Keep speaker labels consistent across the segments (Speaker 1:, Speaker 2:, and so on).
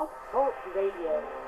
Speaker 1: Blog Talk Radio.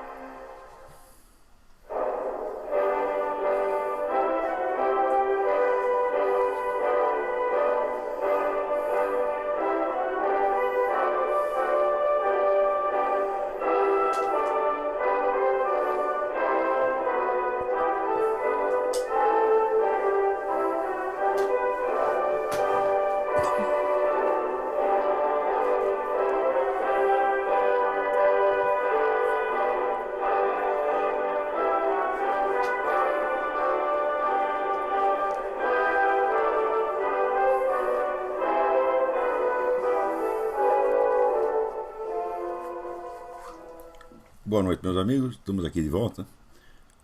Speaker 2: Boa noite, meus amigos, estamos aqui de volta.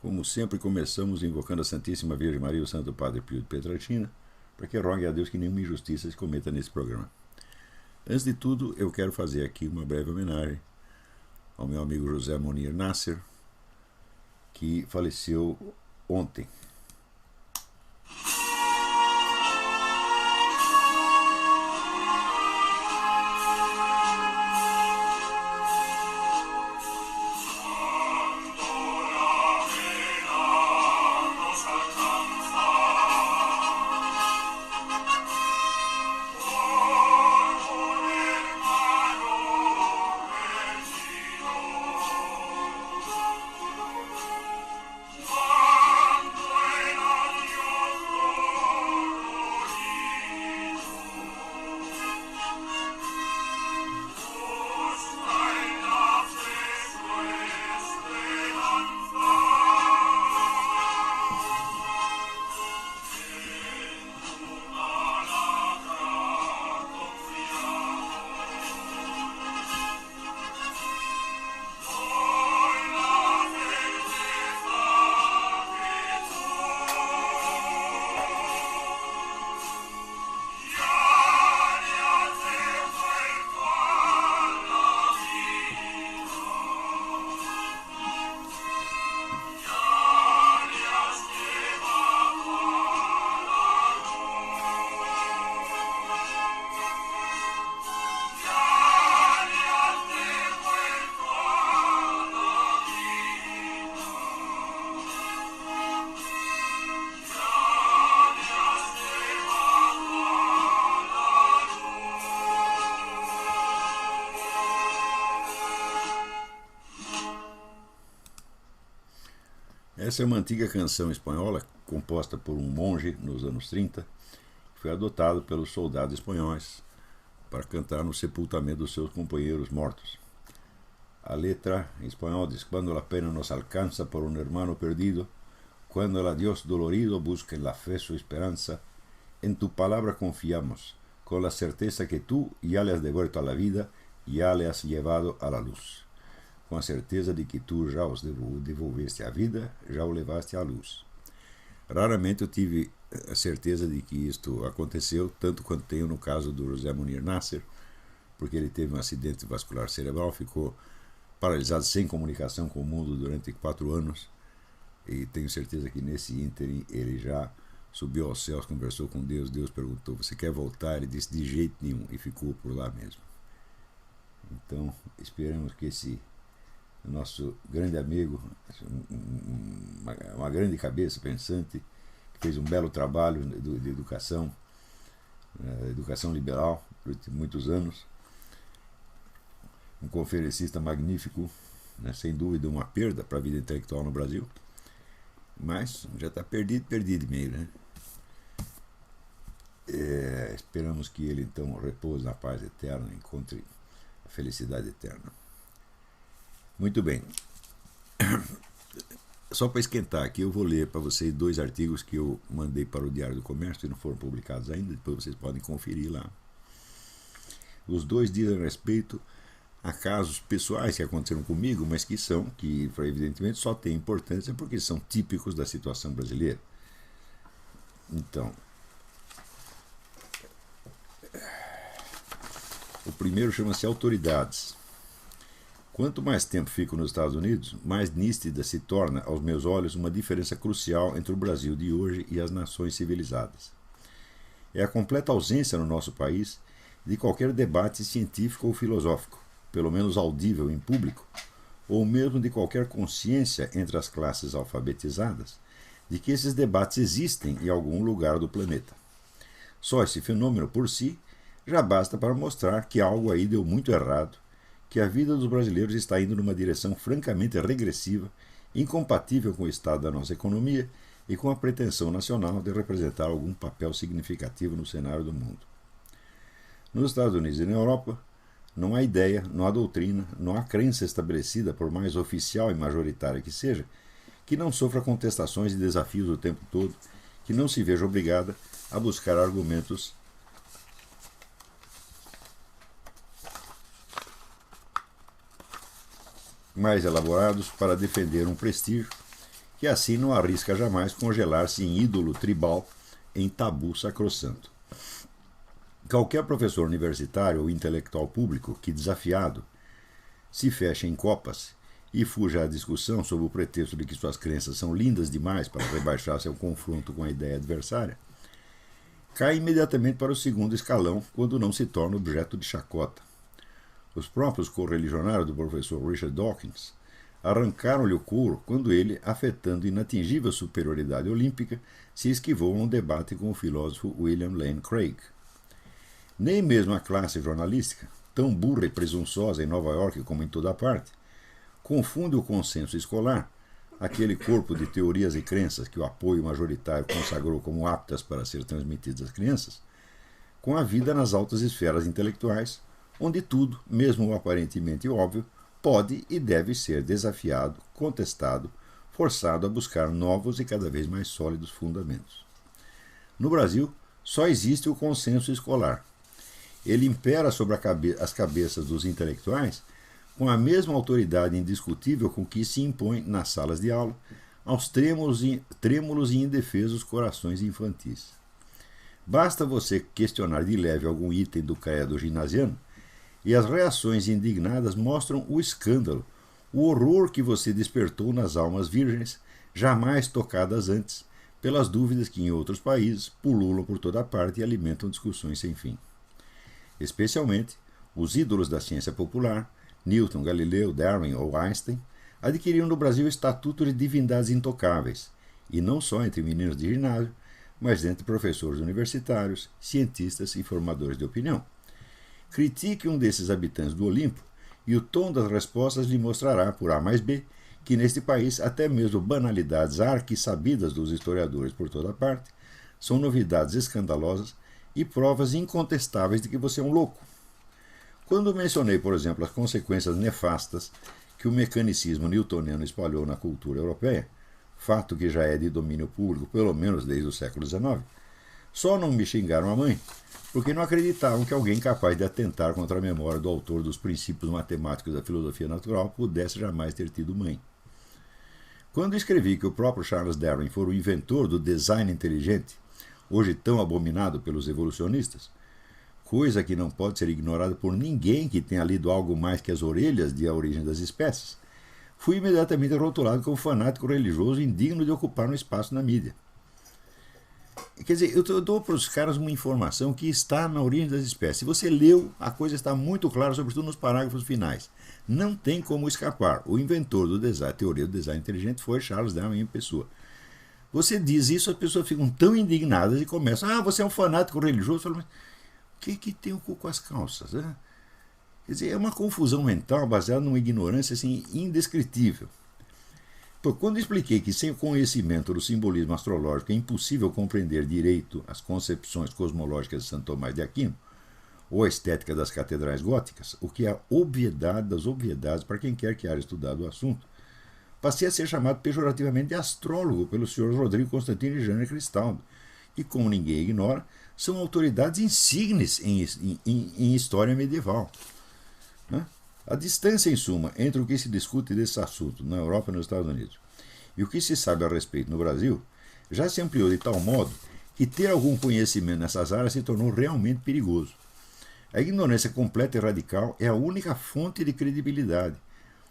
Speaker 2: Como sempre, começamos invocando a Santíssima Virgem Maria e o Santo Padre Pio de Pietrelcina, para que rogue a Deus que nenhuma injustiça se cometa nesse programa. Antes de tudo, eu quero fazer aqui uma breve homenagem ao meu amigo José Munir Nasser, que faleceu ontem. Essa é uma antiga canção espanhola, composta por um monge nos anos 30, que foi adotado pelos soldados espanhóis para cantar no sepultamento dos seus companheiros mortos. A letra em espanhol diz: "Quando la pena nos alcanza por un hermano perdido, cuando el adiós dolorido busca en la fe su esperanza, en tu palabra confiamos, con la certeza que tú ya le has devuelto a la vida, ya le has llevado a la luz. Com a certeza de que tu já os devolveste à vida, já o levaste à luz." Raramente eu tive a certeza de que isto aconteceu, tanto quanto tenho no caso do José Munir Nasser, porque ele teve um acidente vascular cerebral, ficou paralisado sem comunicação com o mundo durante 4 anos, e tenho certeza que nesse ínterim ele já subiu aos céus, conversou com Deus, Deus perguntou: "Você quer voltar?" Ele disse: "De jeito nenhum", e ficou por lá mesmo. Então, esperamos que esse nosso grande amigo, uma grande cabeça pensante, que fez um belo trabalho de educação liberal durante muitos anos, um conferencista magnífico, né, sem dúvida uma perda para a vida intelectual no Brasil, mas já está perdido meio, né? Esperamos que ele então repouse na paz eterna, encontre a felicidade eterna. Muito bem. Só para esquentar aqui, eu vou ler para vocês 2 artigos que eu mandei para o Diário do Comércio e não foram publicados ainda, depois vocês podem conferir lá. Os 2 dizem respeito a casos pessoais que aconteceram comigo, mas que evidentemente só têm importância porque são típicos da situação brasileira. Então, o primeiro chama-se Autoridades. Quanto mais tempo fico nos Estados Unidos, mais nítida se torna aos meus olhos uma diferença crucial entre o Brasil de hoje e as nações civilizadas. É a completa ausência no nosso país de qualquer debate científico ou filosófico, pelo menos audível em público, ou mesmo de qualquer consciência entre as classes alfabetizadas, de que esses debates existem em algum lugar do planeta. Só esse fenômeno por si já basta para mostrar que algo aí deu muito errado, que a vida dos brasileiros está indo numa direção francamente regressiva, incompatível com o estado da nossa economia e com a pretensão nacional de representar algum papel significativo no cenário do mundo. Nos Estados Unidos e na Europa, não há ideia, não há doutrina, não há crença estabelecida, por mais oficial e majoritária que seja, que não sofra contestações e desafios o tempo todo, que não se veja obrigada a buscar argumentos mais elaborados para defender um prestígio que assim não arrisca jamais congelar-se em ídolo tribal, em tabu sacrossanto. Qualquer professor universitário ou intelectual público que, desafiado, se feche em copas e fuja à discussão sob o pretexto de que suas crenças são lindas demais para rebaixar-se ao confronto com a ideia adversária, cai imediatamente para o segundo escalão quando não se torna objeto de chacota. Os próprios correligionários do professor Richard Dawkins arrancaram-lhe o couro quando ele, afetando inatingível superioridade olímpica, se esquivou a um debate com o filósofo William Lane Craig. Nem mesmo a classe jornalística, tão burra e presunçosa em Nova York como em toda parte, confunde o consenso escolar, aquele corpo de teorias e crenças que o apoio majoritário consagrou como aptas para ser transmitidas às crianças, com a vida nas altas esferas intelectuais, onde tudo, mesmo o aparentemente óbvio, pode e deve ser desafiado, contestado, forçado a buscar novos e cada vez mais sólidos fundamentos. No Brasil, só existe o consenso escolar. Ele impera sobre as cabeças dos intelectuais com a mesma autoridade indiscutível com que se impõe nas salas de aula aos trêmulos e indefesos corações infantis. Basta você questionar de leve algum item do credo ginasiano e as reações indignadas mostram o escândalo, o horror que você despertou nas almas virgens, jamais tocadas antes, pelas dúvidas que em outros países pululam por toda parte e alimentam discussões sem fim. Especialmente, os ídolos da ciência popular, Newton, Galileu, Darwin ou Einstein, adquiriram no Brasil o estatuto de divindades intocáveis, e não só entre meninos de ginásio, mas entre professores universitários, cientistas e formadores de opinião. Critique um desses habitantes do Olimpo e o tom das respostas lhe mostrará, por A mais B, que neste país até mesmo banalidades arquisabidas dos historiadores por toda parte são novidades escandalosas e provas incontestáveis de que você é um louco. Quando mencionei, por exemplo, as consequências nefastas que o mecanicismo newtoniano espalhou na cultura europeia, fato que já é de domínio público pelo menos desde o século XIX, só não me xingaram a mãe porque não acreditavam que alguém capaz de atentar contra a memória do autor dos princípios matemáticos da filosofia natural pudesse jamais ter tido mãe. Quando escrevi que o próprio Charles Darwin foi o inventor do design inteligente, hoje tão abominado pelos evolucionistas, coisa que não pode ser ignorada por ninguém que tenha lido algo mais que as orelhas de A Origem das Espécies, fui imediatamente rotulado como fanático religioso indigno de ocupar um espaço na mídia. Quer dizer, eu dou para os caras uma informação que está na Origem das Espécies. Se você leu, a coisa está muito clara, sobretudo nos parágrafos finais. Não tem como escapar. O inventor do design, teoria do design inteligente foi Charles Darwin em pessoa. Você diz isso, as pessoas ficam tão indignadas e começam, você é um fanático religioso. Falo, mas o que tem o cu com as calças? Né? Quer dizer, é uma confusão mental baseada numa ignorância assim, indescritível. Quando expliquei que sem o conhecimento do simbolismo astrológico é impossível compreender direito as concepções cosmológicas de Santo Tomás de Aquino, ou a estética das catedrais góticas, o que é a obviedade das obviedades para quem quer que haja estudado o assunto, passei a ser chamado pejorativamente de astrólogo pelos senhores Rodrigo Constantino e Jânio Cristaldo, que, como ninguém ignora, são autoridades insígnes em história medieval. Né? A distância, em suma, entre o que se discute desse assunto na Europa e nos Estados Unidos e o que se sabe a respeito no Brasil já se ampliou de tal modo que ter algum conhecimento nessas áreas se tornou realmente perigoso. A ignorância completa e radical é a única fonte de credibilidade,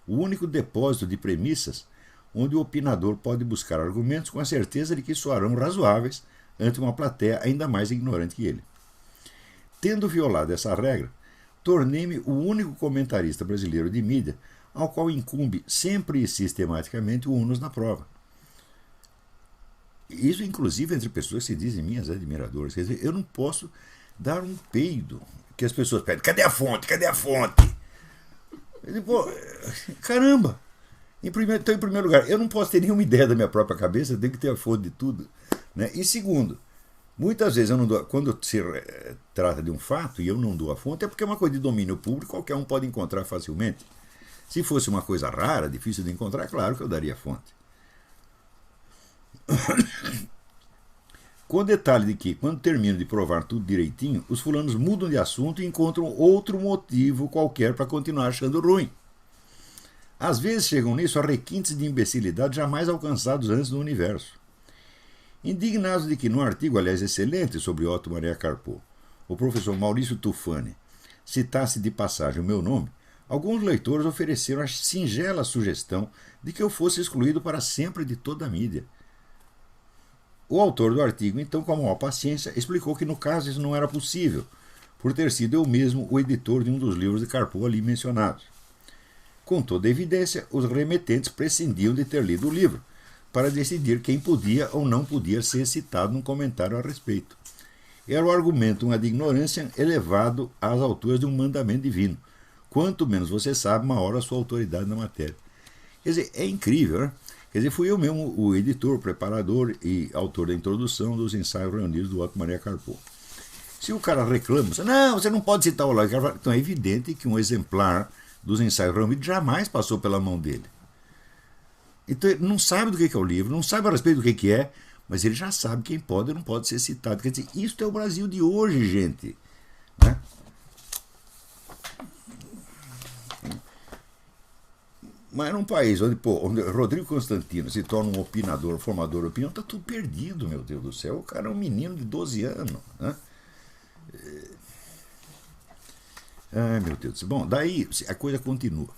Speaker 2: o único depósito de premissas onde o opinador pode buscar argumentos com a certeza de que soarão razoáveis ante uma plateia ainda mais ignorante que ele. Tendo violado essa regra, tornei-me o único comentarista brasileiro de mídia ao qual incumbe sempre e sistematicamente o ônus na prova. Isso, inclusive, entre pessoas que se dizem minhas admiradoras. Quer dizer, eu não posso dar um peido que as pessoas pedem. Cadê a fonte? Cadê a fonte? Eu digo, pô, caramba! Então, em primeiro lugar, eu não posso ter nenhuma ideia da minha própria cabeça, eu tenho que ter a fonte de tudo. Né? E segundo, muitas vezes, quando se trata de um fato e eu não dou a fonte, é porque é uma coisa de domínio público, qualquer um pode encontrar facilmente. Se fosse uma coisa rara, difícil de encontrar, claro que eu daria a fonte. Com o detalhe de que, quando termino de provar tudo direitinho, os fulanos mudam de assunto e encontram outro motivo qualquer para continuar achando ruim. Às vezes chegam nisso a requintes de imbecilidade jamais alcançados antes no universo. Indignados de que, num artigo, aliás, excelente sobre Otto Maria Carpo, o professor Maurício Tufani citasse de passagem o meu nome, alguns leitores ofereceram a singela sugestão de que eu fosse excluído para sempre de toda a mídia. O autor do artigo, então, com a maior paciência, explicou que no caso isso não era possível, por ter sido eu mesmo o editor de um dos livros de Carpo ali mencionados. Com toda evidência, os remetentes prescindiam de ter lido o livro, para decidir quem podia ou não podia ser citado num comentário a respeito. Era o argumento de ignorância elevado às alturas de um mandamento divino. Quanto menos você sabe, maior a sua autoridade na matéria. Quer dizer, é incrível, né? Quer dizer, fui eu mesmo o editor, preparador e autor da introdução dos ensaios reunidos do Otto Maria Carpo. Se o cara reclama, não, você não pode citar o Olavo de Carvalho, então é evidente que um exemplar dos ensaios reunidos jamais passou pela mão dele. Então ele não sabe do que é o livro, não sabe a respeito do que é, mas ele já sabe quem pode e não pode ser citado. Quer dizer, isso é o Brasil de hoje, gente. Né? Mas num país onde Rodrigo Constantino se torna um opinador, um formador de opinião, está tudo perdido, meu Deus do céu. O cara é um menino de 12 anos. Né? Ai, meu Deus do céu. Bom, daí a coisa continua.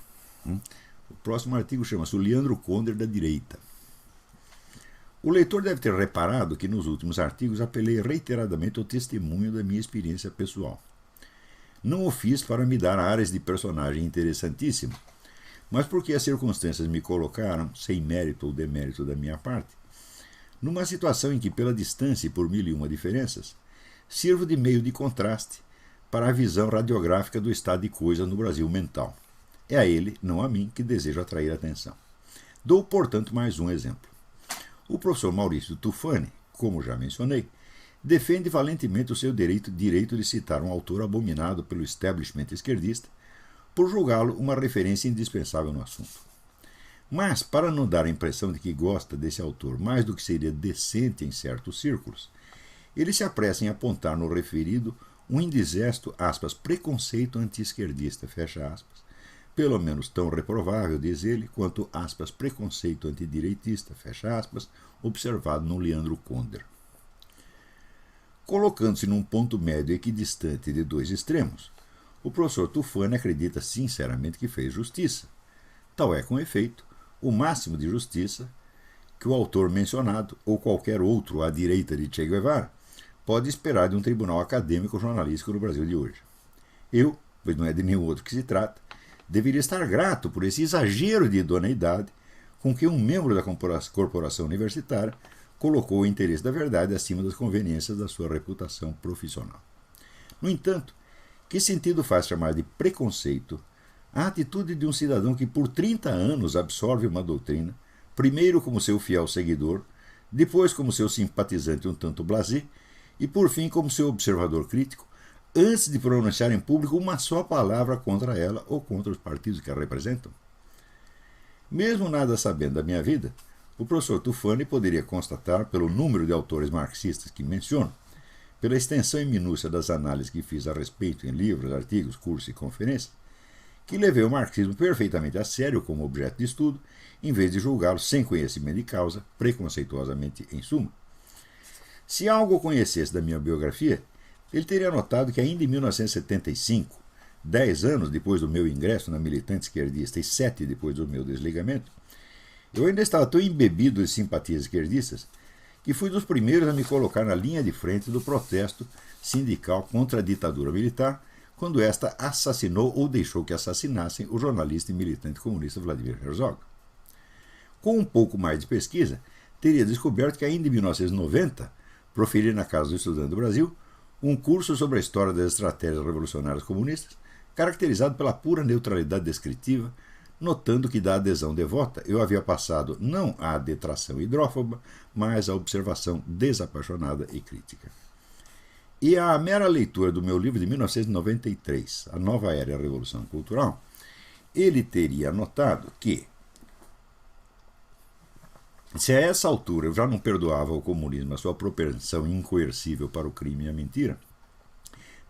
Speaker 2: O próximo artigo chama-se O Leandro Conder da Direita. O leitor deve ter reparado que nos últimos artigos apelei reiteradamente ao testemunho da minha experiência pessoal. Não o fiz para me dar áreas de personagem interessantíssimo, mas porque as circunstâncias me colocaram, sem mérito ou demérito da minha parte, numa situação em que, pela distância e por mil e uma diferenças, sirvo de meio de contraste para a visão radiográfica do estado de coisas no Brasil mental. É a ele, não a mim, que desejo atrair a atenção. Dou, portanto, mais um exemplo. O professor Maurício Tufani, como já mencionei, defende valentemente o seu direito de citar um autor abominado pelo establishment esquerdista por julgá-lo uma referência indispensável no assunto. Mas, para não dar a impressão de que gosta desse autor mais do que seria decente em certos círculos, ele se apressa em apontar no referido um indigesto, preconceito anti-esquerdista, fecha aspas, pelo menos tão reprovável, diz ele, quanto, preconceito antidireitista, fecha aspas, observado no Leandro Conder. Colocando-se num ponto médio equidistante de dois extremos, o professor Tufani acredita sinceramente que fez justiça. Tal é, com efeito, o máximo de justiça que o autor mencionado, ou qualquer outro à direita de Che Guevara, pode esperar de um tribunal acadêmico jornalístico no Brasil de hoje. Eu, pois não é de nenhum outro que se trata, deveria estar grato por esse exagero de idoneidade com que um membro da corporação universitária colocou o interesse da verdade acima das conveniências da sua reputação profissional. No entanto, que sentido faz chamar de preconceito a atitude de um cidadão que por 30 anos absorve uma doutrina, primeiro como seu fiel seguidor, depois como seu simpatizante um tanto blasé e por fim como seu observador crítico, antes de pronunciar em público uma só palavra contra ela ou contra os partidos que a representam? Mesmo nada sabendo da minha vida, o professor Tufani poderia constatar, pelo número de autores marxistas que menciono, pela extensão e minúcia das análises que fiz a respeito em livros, artigos, cursos e conferências, que levei o marxismo perfeitamente a sério como objeto de estudo, em vez de julgá-lo sem conhecimento de causa, preconceituosamente em suma. Se algo conhecesse da minha biografia, ele teria notado que ainda em 1975, 10 anos depois do meu ingresso na militante esquerdista e 7 depois do meu desligamento, eu ainda estava tão embebido de simpatias esquerdistas que fui dos primeiros a me colocar na linha de frente do protesto sindical contra a ditadura militar, quando esta assassinou ou deixou que assassinassem o jornalista e militante comunista Vladimir Herzog. Com um pouco mais de pesquisa, teria descoberto que ainda em 1990, proferi na Casa do Estudante do Brasil um curso sobre a história das estratégias revolucionárias comunistas, caracterizado pela pura neutralidade descritiva, notando que da adesão devota eu havia passado não à detração hidrófoba, mas à observação desapaixonada e crítica. E a mera leitura do meu livro de 1993, A Nova Era e a Revolução Cultural, ele teria notado que, se a essa altura eu já não perdoava ao comunismo a sua propensão incoercível para o crime e a mentira,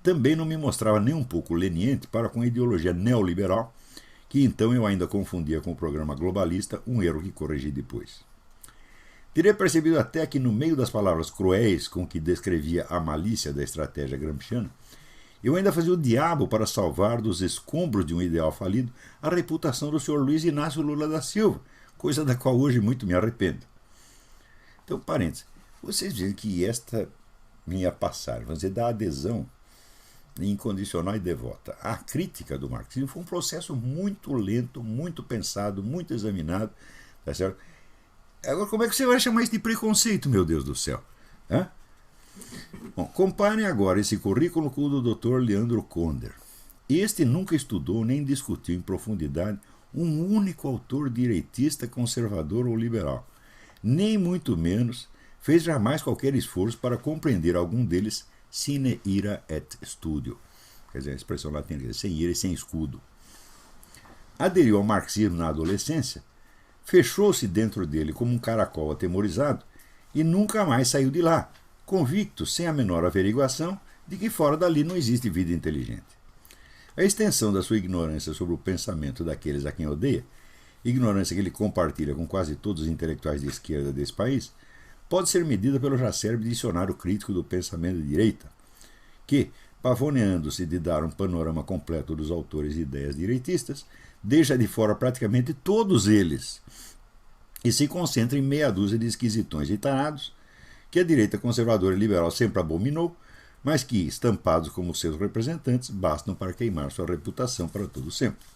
Speaker 2: também não me mostrava nem um pouco leniente para com a ideologia neoliberal, que então eu ainda confundia com o programa globalista, um erro que corrigi depois. Teria percebido até que no meio das palavras cruéis com que descrevia a malícia da estratégia gramsciana, eu ainda fazia o diabo para salvar dos escombros de um ideal falido a reputação do Sr. Luiz Inácio Lula da Silva, coisa da qual hoje muito me arrependo. Então, parênteses, vocês veem que esta minha passagem, vamos dizer, da adesão incondicional e devota à crítica do marxismo foi um processo muito lento, muito pensado, muito examinado, tá certo? Agora, como é que você vai chamar isso de preconceito, meu Deus do céu? Hã? Bom, comparem agora esse currículo com o do Dr. Leandro Konder. Este nunca estudou nem discutiu em profundidade um único autor direitista, conservador ou liberal. Nem muito menos fez jamais qualquer esforço para compreender algum deles sine ira et studio. Quer dizer, a expressão latina, sem ira e sem escudo. Aderiu ao marxismo na adolescência, fechou-se dentro dele como um caracol atemorizado e nunca mais saiu de lá, convicto, sem a menor averiguação, de que fora dali não existe vida inteligente. A extensão da sua ignorância sobre o pensamento daqueles a quem odeia, ignorância que ele compartilha com quase todos os intelectuais de esquerda desse país, pode ser medida pelo já célebre dicionário crítico do pensamento de direita, que, pavoneando-se de dar um panorama completo dos autores e ideias direitistas, deixa de fora praticamente todos eles e se concentra em meia dúzia de esquisitões e tarados que a direita conservadora e liberal sempre abominou, mas que, estampados como seus representantes, bastam para queimar sua reputação para todo sempre.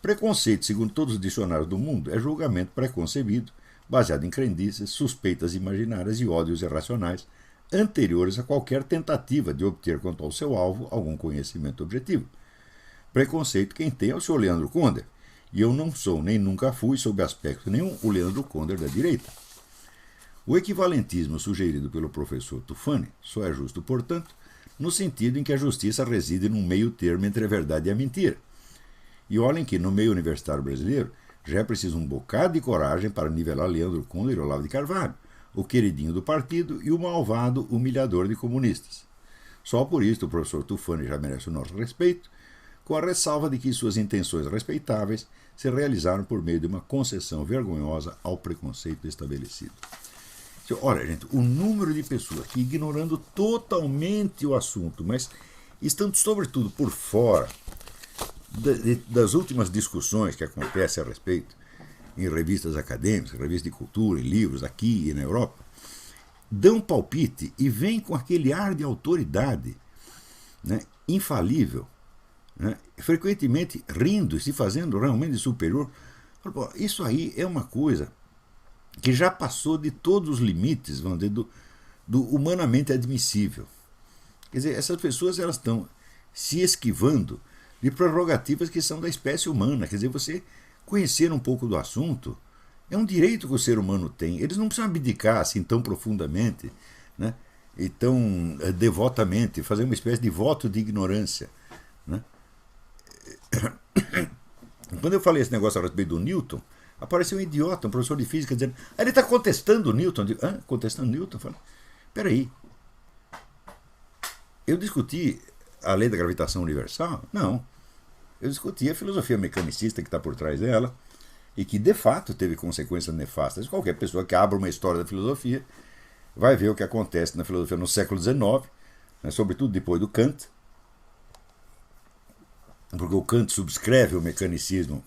Speaker 2: Preconceito, segundo todos os dicionários do mundo, é julgamento preconcebido, baseado em crendices, suspeitas imaginárias e ódios irracionais, anteriores a qualquer tentativa de obter quanto ao seu alvo algum conhecimento objetivo. Preconceito quem tem é o Sr. Leandro Konder, e eu não sou, nem nunca fui, sob aspecto nenhum, o Leandro Konder da direita. O equivalentismo sugerido pelo professor Tufani só é justo, portanto, no sentido em que a justiça reside num meio termo entre a verdade e a mentira. E olhem que, no meio universitário brasileiro, já é preciso um bocado de coragem para nivelar Leandro Konder e Olavo de Carvalho, o queridinho do partido e o malvado humilhador de comunistas. Só por isso o professor Tufani já merece o nosso respeito, com a ressalva de que suas intenções respeitáveis se realizaram por meio de uma concessão vergonhosa ao preconceito estabelecido. Olha, gente, o número de pessoas que, ignorando totalmente o assunto, mas estando sobretudo por fora das últimas discussões que acontecem a respeito em revistas acadêmicas, revistas de cultura, em livros aqui e na Europa, dão palpite e vêm com aquele ar de autoridade, né, infalível, né, frequentemente rindo e se fazendo realmente superior. Isso aí é uma coisa que já passou de todos os limites, vamos dizer, do humanamente admissível. Quer dizer, essas pessoas elas estão se esquivando de prerrogativas que são da espécie humana. Quer dizer, você conhecer um pouco do assunto é um direito que o ser humano tem. Eles não precisam abdicar assim tão profundamente, né, e tão devotamente, fazer uma espécie de voto de ignorância, né? Quando eu falei esse negócio a respeito do Newton, apareceu um idiota, um professor de física, dizendo: ele está contestando o Newton. Eu digo: contestando Newton? Eu falei: peraí, eu discuti a lei da gravitação universal? Não. Eu discuti a filosofia mecanicista que está por trás dela e que, de fato, teve consequências nefastas. Qualquer pessoa que abra uma história da filosofia vai ver o que acontece na filosofia no século XIX, né, sobretudo depois do Kant, porque o Kant subscreve o mecanicismo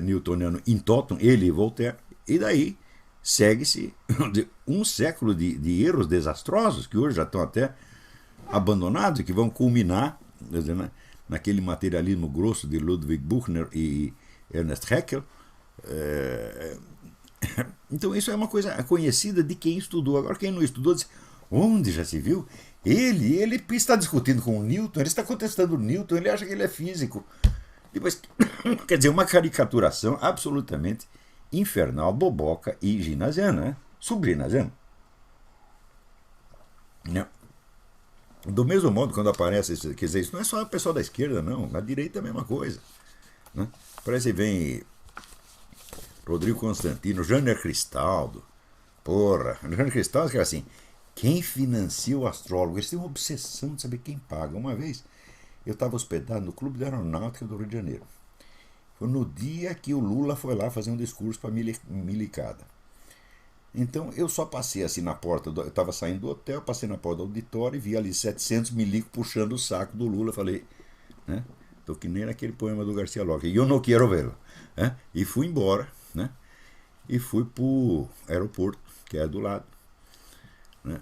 Speaker 2: newtoniano in totum, ele e Voltaire, e daí segue-se um século de erros desastrosos que hoje já estão até abandonados e que vão culminar quer dizer, naquele materialismo grosso de Ludwig Buchner e Ernest Haeckel. Então isso é uma coisa conhecida de quem estudou. Agora quem não estudou diz, onde já se viu? Ele está discutindo com o Newton, ele está contestando o Newton, ele acha que ele é físico. Depois, quer dizer, uma caricaturação absolutamente infernal, boboca e ginasiana, né? Subginasiana. Do mesmo modo, quando aparece, quer dizer, isso não é só o pessoal da esquerda, não, na direita é a mesma coisa, né? Parece que vem Rodrigo Constantino, Jânio Cristaldo, porra, Jânio Cristaldo que é assim, quem financia o astrólogo? Eles têm uma obsessão de saber quem paga. Uma vez, eu estava hospedado no Clube da Aeronáutica do Rio de Janeiro. Foi no dia que o Lula foi lá fazer um discurso para a milicada. Então, eu só passei assim na porta, eu estava saindo do hotel, passei na porta do auditório e vi ali 700 milicos puxando o saco do Lula. Falei, né? Tô que nem naquele poema do Garcia Lorca, e eu não quero vê-lo. Né? E fui embora, né? E fui para o aeroporto, que é do lado. Né?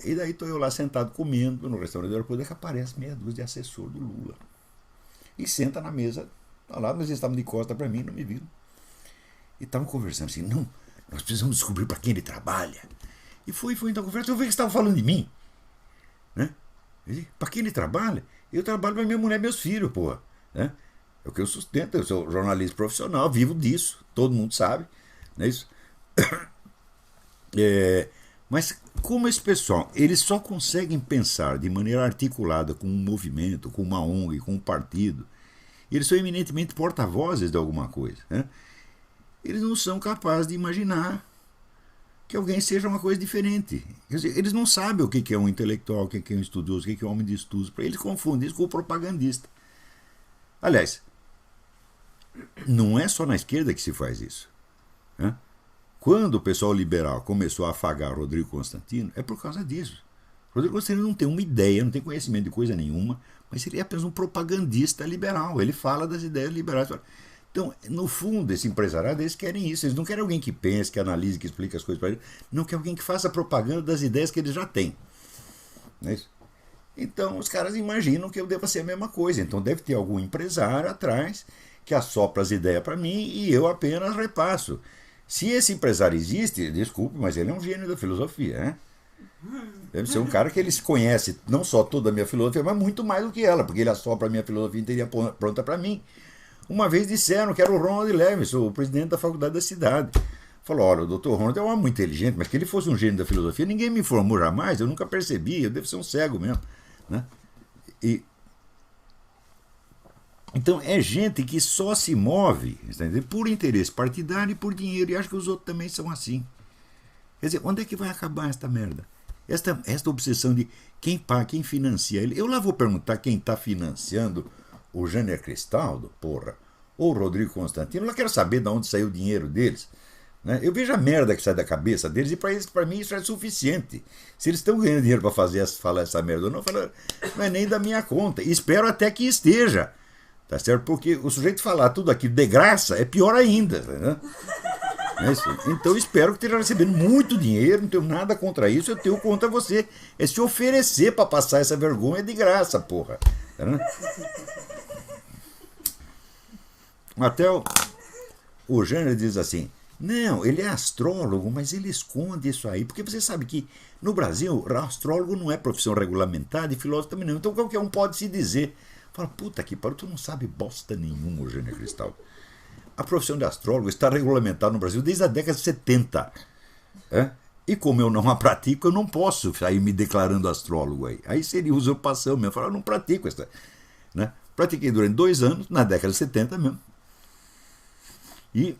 Speaker 2: E daí estou eu lá sentado comendo no restaurante do aeroporto, que aparece meia dúzia de assessor do Lula. E senta na mesa, lá, mas eles estavam de costa para mim, não me viram. E estavam conversando assim, não, nós precisamos descobrir para quem ele trabalha. E fui então conversa, eu vi que estavam falando de mim. Né? Para quem ele trabalha? Eu trabalho para minha mulher e meus filhos, porra. Né? É o que eu sustento, eu sou jornalista profissional, vivo disso, todo mundo sabe. Não é isso? Mas como esse pessoal, eles só conseguem pensar de maneira articulada com um movimento, com uma ONG, com um partido, eles são eminentemente porta-vozes de alguma coisa. Né? Eles não são capazes de imaginar que alguém seja uma coisa diferente. Quer dizer, eles não sabem o que é um intelectual, o que é um estudioso, o que é um homem de estudos. Eles confundem isso com o propagandista. Aliás, não é só na esquerda que se faz isso. Né? Quando o pessoal liberal começou a afagar Rodrigo Constantino, é por causa disso. Rodrigo Constantino não tem uma ideia, não tem conhecimento de coisa nenhuma, mas ele é apenas um propagandista liberal. Ele fala das ideias liberais. Então, no fundo, esse empresariado, eles querem isso. Eles não querem alguém que pense, que analise, que explique as coisas para eles. Não querem alguém que faça propaganda das ideias que eles já têm. Não é isso? Então, os caras imaginam que eu deva ser a mesma coisa. Então, deve ter algum empresário atrás que assopra as ideias para mim e eu apenas repasso. Se esse empresário existe, desculpe, mas ele é um gênio da filosofia, né? Deve ser um cara que ele conhece não só toda a minha filosofia, mas muito mais do que ela, porque ele assopra a minha filosofia inteira pronta para mim. Uma vez disseram que era o Ronald Levinson, o presidente da faculdade da cidade. Falou, olha, o doutor Ronald é um homem muito inteligente, mas que ele fosse um gênio da filosofia, ninguém me informou jamais, eu nunca percebi, eu devo ser um cego mesmo. Né? Então é gente que só se move, entendeu? Por interesse partidário e por dinheiro, e acho que os outros também são assim. Quer dizer, onde é que vai acabar esta merda? Esta obsessão de quem paga, quem financia ele. Eu lá vou perguntar quem está financiando o Jânio Cristaldo, porra, ou o Rodrigo Constantino. Eu lá quero saber de onde saiu o dinheiro deles. Né? Eu vejo a merda que sai da cabeça deles e para mim isso é suficiente. Se eles estão ganhando dinheiro para falar essa merda ou não, não é nem da minha conta. E espero até que esteja. Tá certo? Porque o sujeito falar tudo aqui de graça é pior ainda. Né? É isso. Então espero que esteja recebendo muito dinheiro, não tenho nada contra isso, eu tenho contra você. É se oferecer para passar essa vergonha de graça, porra. Tá, né? Até o Jânio diz assim, não, ele é astrólogo, mas ele esconde isso aí, porque você sabe que no Brasil, astrólogo não é profissão regulamentada e filósofo também não, então qualquer um pode se dizer. Fala, puta que pariu, tu não sabe bosta nenhuma, Eugênio Cristaldo. A profissão de astrólogo está regulamentada no Brasil desde a década de 70. E como eu não a pratico, eu não posso sair me declarando astrólogo aí. Aí seria usurpação mesmo. Falar, eu não pratico essa. Né? Pratiquei durante 2 anos, na década de 70 mesmo. E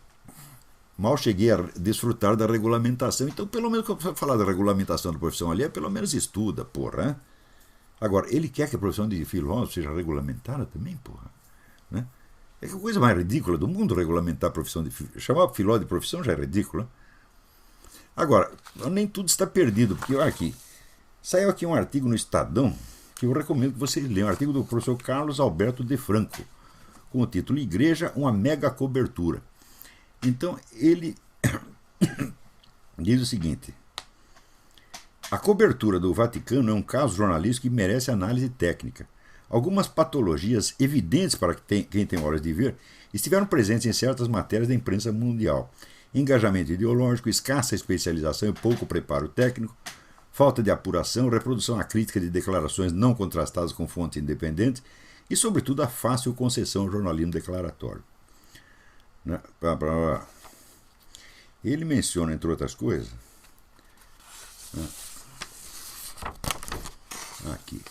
Speaker 2: mal cheguei a desfrutar da regulamentação. Então, pelo menos, quando eu falar da regulamentação da profissão ali, pelo menos estuda, porra. Agora, ele quer que a profissão de filósofo seja regulamentada também, porra. Né? É que a coisa mais ridícula do mundo regulamentar a profissão de filósofo. Chamar filósofo de profissão já é ridícula. Agora, nem tudo está perdido, porque olha aqui, saiu aqui um artigo no Estadão que eu recomendo que vocês leiam, um artigo do professor Carlos Alberto de Franco, com o título Igreja, uma mega cobertura. Então, ele diz o seguinte: a cobertura do Vaticano é um caso jornalístico que merece análise técnica. algumas patologias evidentes para quem tem olhos de ver estiveram presentes em certas matérias da imprensa mundial. Engajamento ideológico, escassa especialização e pouco preparo técnico, falta de apuração, reprodução acrítica de declarações não contrastadas com fontes independentes e, sobretudo, a fácil concessão ao jornalismo declaratório. Ele menciona, entre outras coisas, aqui,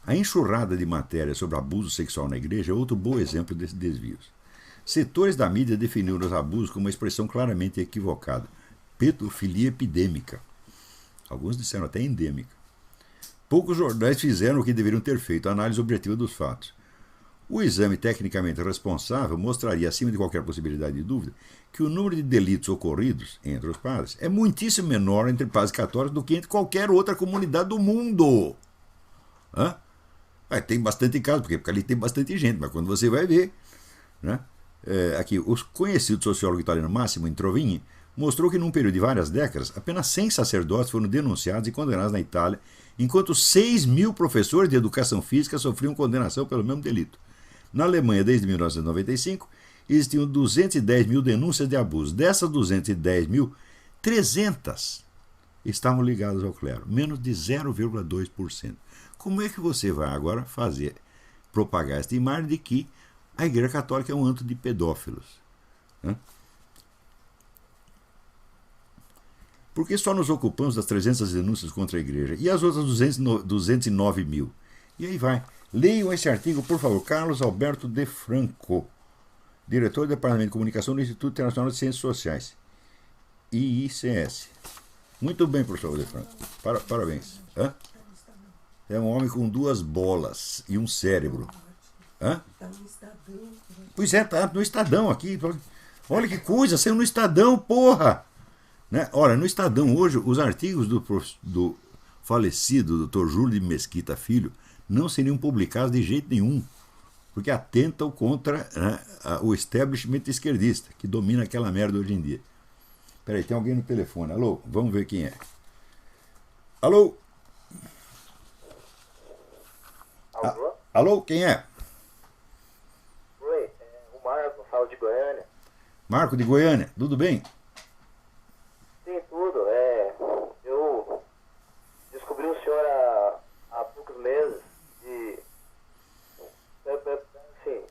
Speaker 2: a enxurrada de matéria sobre abuso sexual na igreja é outro bom exemplo desses desvios. Setores da mídia definiram os abusos como uma expressão claramente equivocada, pedofilia epidêmica. Alguns disseram até endêmica. Poucos jornais fizeram o que deveriam ter feito, a análise objetiva dos fatos. O exame tecnicamente responsável mostraria, acima de qualquer possibilidade de dúvida, que o número de delitos ocorridos entre os padres é muitíssimo menor entre padres católicos do que entre qualquer outra comunidade do mundo. Tem bastante casos, porque ali tem bastante gente, mas quando você vai ver... aqui, o conhecido sociólogo italiano Massimo Introvini mostrou que num período de várias décadas, apenas 100 sacerdotes foram denunciados e condenados na Itália, enquanto 6.000 professores de educação física sofriam condenação pelo mesmo delito. Na Alemanha, desde 1995, existiam 210.000 denúncias de abuso. Dessas 210.000, 300 estavam ligadas ao clero, menos de 0,2%. Como é que você vai agora propagar esta imagem de que a Igreja Católica é um antro de pedófilos? Por que só nos ocupamos das 300 denúncias contra a Igreja? E as outras 209.000? E aí vai. Leiam esse artigo, por favor. Carlos Alberto de Franco, diretor do Departamento de Comunicação do Instituto Internacional de Ciências Sociais, IICS. Muito bem, professor de Franco. Parabéns. É um homem com 2 bolas e um cérebro. Pois é, tá no Estadão aqui. Olha que coisa, saiu no Estadão, porra! Olha, no Estadão hoje, os artigos do falecido Dr. Júlio de Mesquita Filho não seriam publicados de jeito nenhum, porque atentam contra o establishment esquerdista, que domina aquela merda hoje em dia. Peraí, tem alguém no telefone. Alô? Vamos ver quem é. Alô? Alô, quem é?
Speaker 1: Oi, o Marco, falo de Goiânia.
Speaker 2: Marco de Goiânia, tudo bem?
Speaker 1: Sim, tudo. Eu descobri o senhor há poucos meses e... Assim,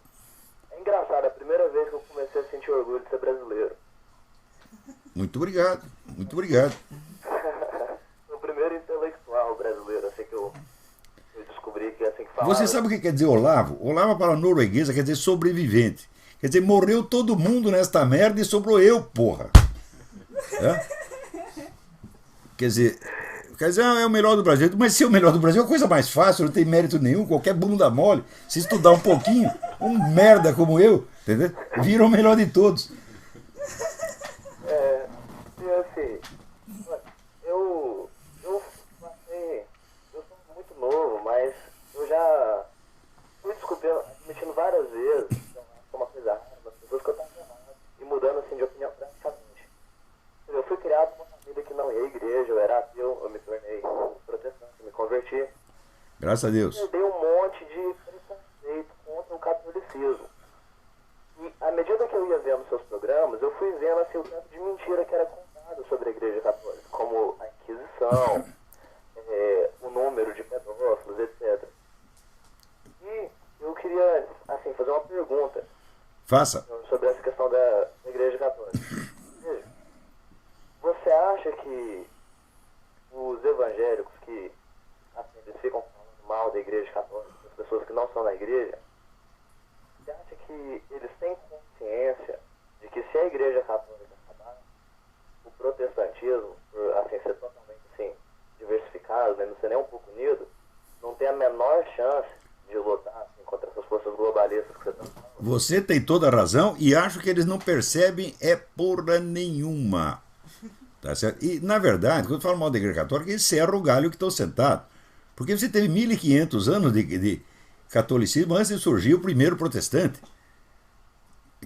Speaker 1: é engraçado, é a primeira vez que eu comecei a sentir orgulho de ser brasileiro.
Speaker 2: Muito obrigado, muito obrigado.
Speaker 1: O primeiro intelectual brasileiro, assim, que eu descobri que é assim que falava.
Speaker 2: Você sabe o que quer dizer Olavo? Olavo, para a norueguesa, quer dizer sobrevivente. Quer dizer, morreu todo mundo nesta merda e sobrou eu, porra. Quer dizer, é o melhor do Brasil. Mas ser o melhor do Brasil é a coisa mais fácil, não tem mérito nenhum. Qualquer bunda mole, se estudar um pouquinho, um merda como eu, entendeu? Vira o melhor de todos.
Speaker 1: Assim, eu sou muito novo, mas eu já fui admitindo várias vezes que é uma coisa rara, das pessoas que eu estava errado e mudando assim de opinião praticamente. Eu fui criado numa família que não ia à igreja, eu era ateu, eu me tornei protestante, eu me converti.
Speaker 2: Graças a Deus.
Speaker 1: Eu dei um monte de preconceito contra o catolicismo. E à medida que eu ia vendo seus programas, eu fui vendo assim, o tanto de mentira que era contado sobre a Igreja Católica, como a Inquisição, o número de pedófilos, etc. E eu queria assim, fazer uma pergunta.
Speaker 2: Faça.
Speaker 1: Sobre essa questão da Igreja Católica. Veja, você acha que os evangélicos que assim, eles ficam falando mal da Igreja Católica, as pessoas que não são da Igreja, você acha que eles têm consciência de que se a Igreja Católica acabar, o protestantismo, por assim, ser totalmente assim, diversificado, né, não ser nem um pouco unido, não tem a menor chance de lutar assim, contra essas forças globalistas que você está falando?
Speaker 2: Você tem toda a razão e acho que eles não percebem porra nenhuma. Tá certo? E, na verdade, quando eu falo mal da Igreja Católica, eles cerram o galho que estão sentados. Porque você teve 1.500 anos de catolicismo antes de surgir o primeiro protestante.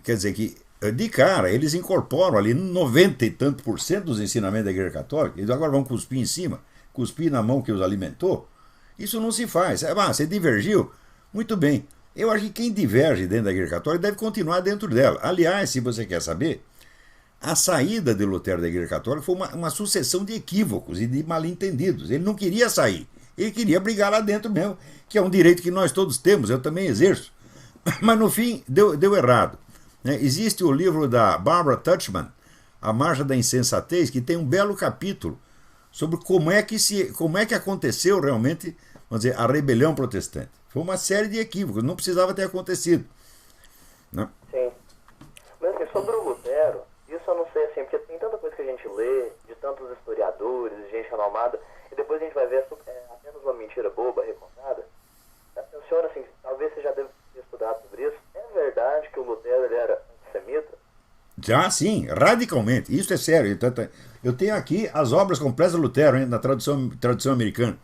Speaker 2: Quer dizer que, de cara, eles incorporam ali 90 e tanto por cento dos ensinamentos da Igreja Católica, eles agora vão cuspir em cima, cuspir na mão que os alimentou. Isso não se faz. Você divergiu, Muito bem. Eu acho que quem diverge dentro da Igreja Católica deve continuar dentro dela. Aliás, se você quer saber, a saída de Lutero da Igreja Católica foi uma sucessão de equívocos e de mal-entendidos. Ele não queria sair. Ele queria brigar lá dentro mesmo, que é um direito que nós todos temos, eu também exerço. Mas no fim, deu errado. Existe o livro da Barbara Tuchman, A Marcha da Insensatez, que tem um belo capítulo sobre como é que aconteceu realmente, vamos dizer, a rebelião protestante. Foi uma série de equívocos, não precisava ter acontecido. Né?
Speaker 1: Sim. Mas assim, sobre o Lutero, isso eu não sei assim, porque tem tanta coisa que a gente lê, de tantos historiadores, de gente renomada, e depois a gente vai ver apenas uma mentira boba recontada. Atenciona assim, talvez você já deve ter estudado sobre isso. É verdade que o Lutero ele era antissemita?
Speaker 2: Já sim, radicalmente. Isso é sério. Eu tenho aqui as obras completas de Lutero, hein, na tradução americana.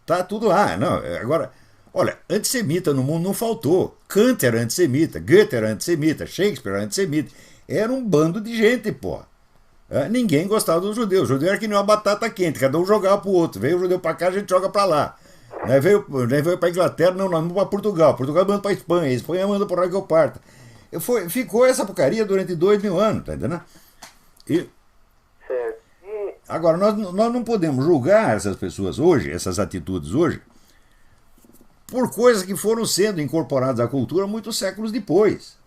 Speaker 2: Tá tudo lá. Não, agora, olha, antissemita no mundo não faltou. Kant era antissemita, Goethe era antissemita, Shakespeare era antissemita. Era um bando de gente, porra. Ninguém gostava dos judeus. O judeu era que nem uma batata quente, cada um jogava pro outro. Veio o judeu pra cá, a gente joga pra lá. Veio pra Inglaterra, não, nós vamos pra Portugal. Portugal manda pra Espanha, Espanha manda pra hora que eu parta. Ficou essa porcaria durante 2000 anos, tá entendendo?
Speaker 1: Certo.
Speaker 2: Agora, nós não podemos julgar essas pessoas hoje, essas atitudes hoje, por coisas que foram sendo incorporadas à cultura muitos séculos depois.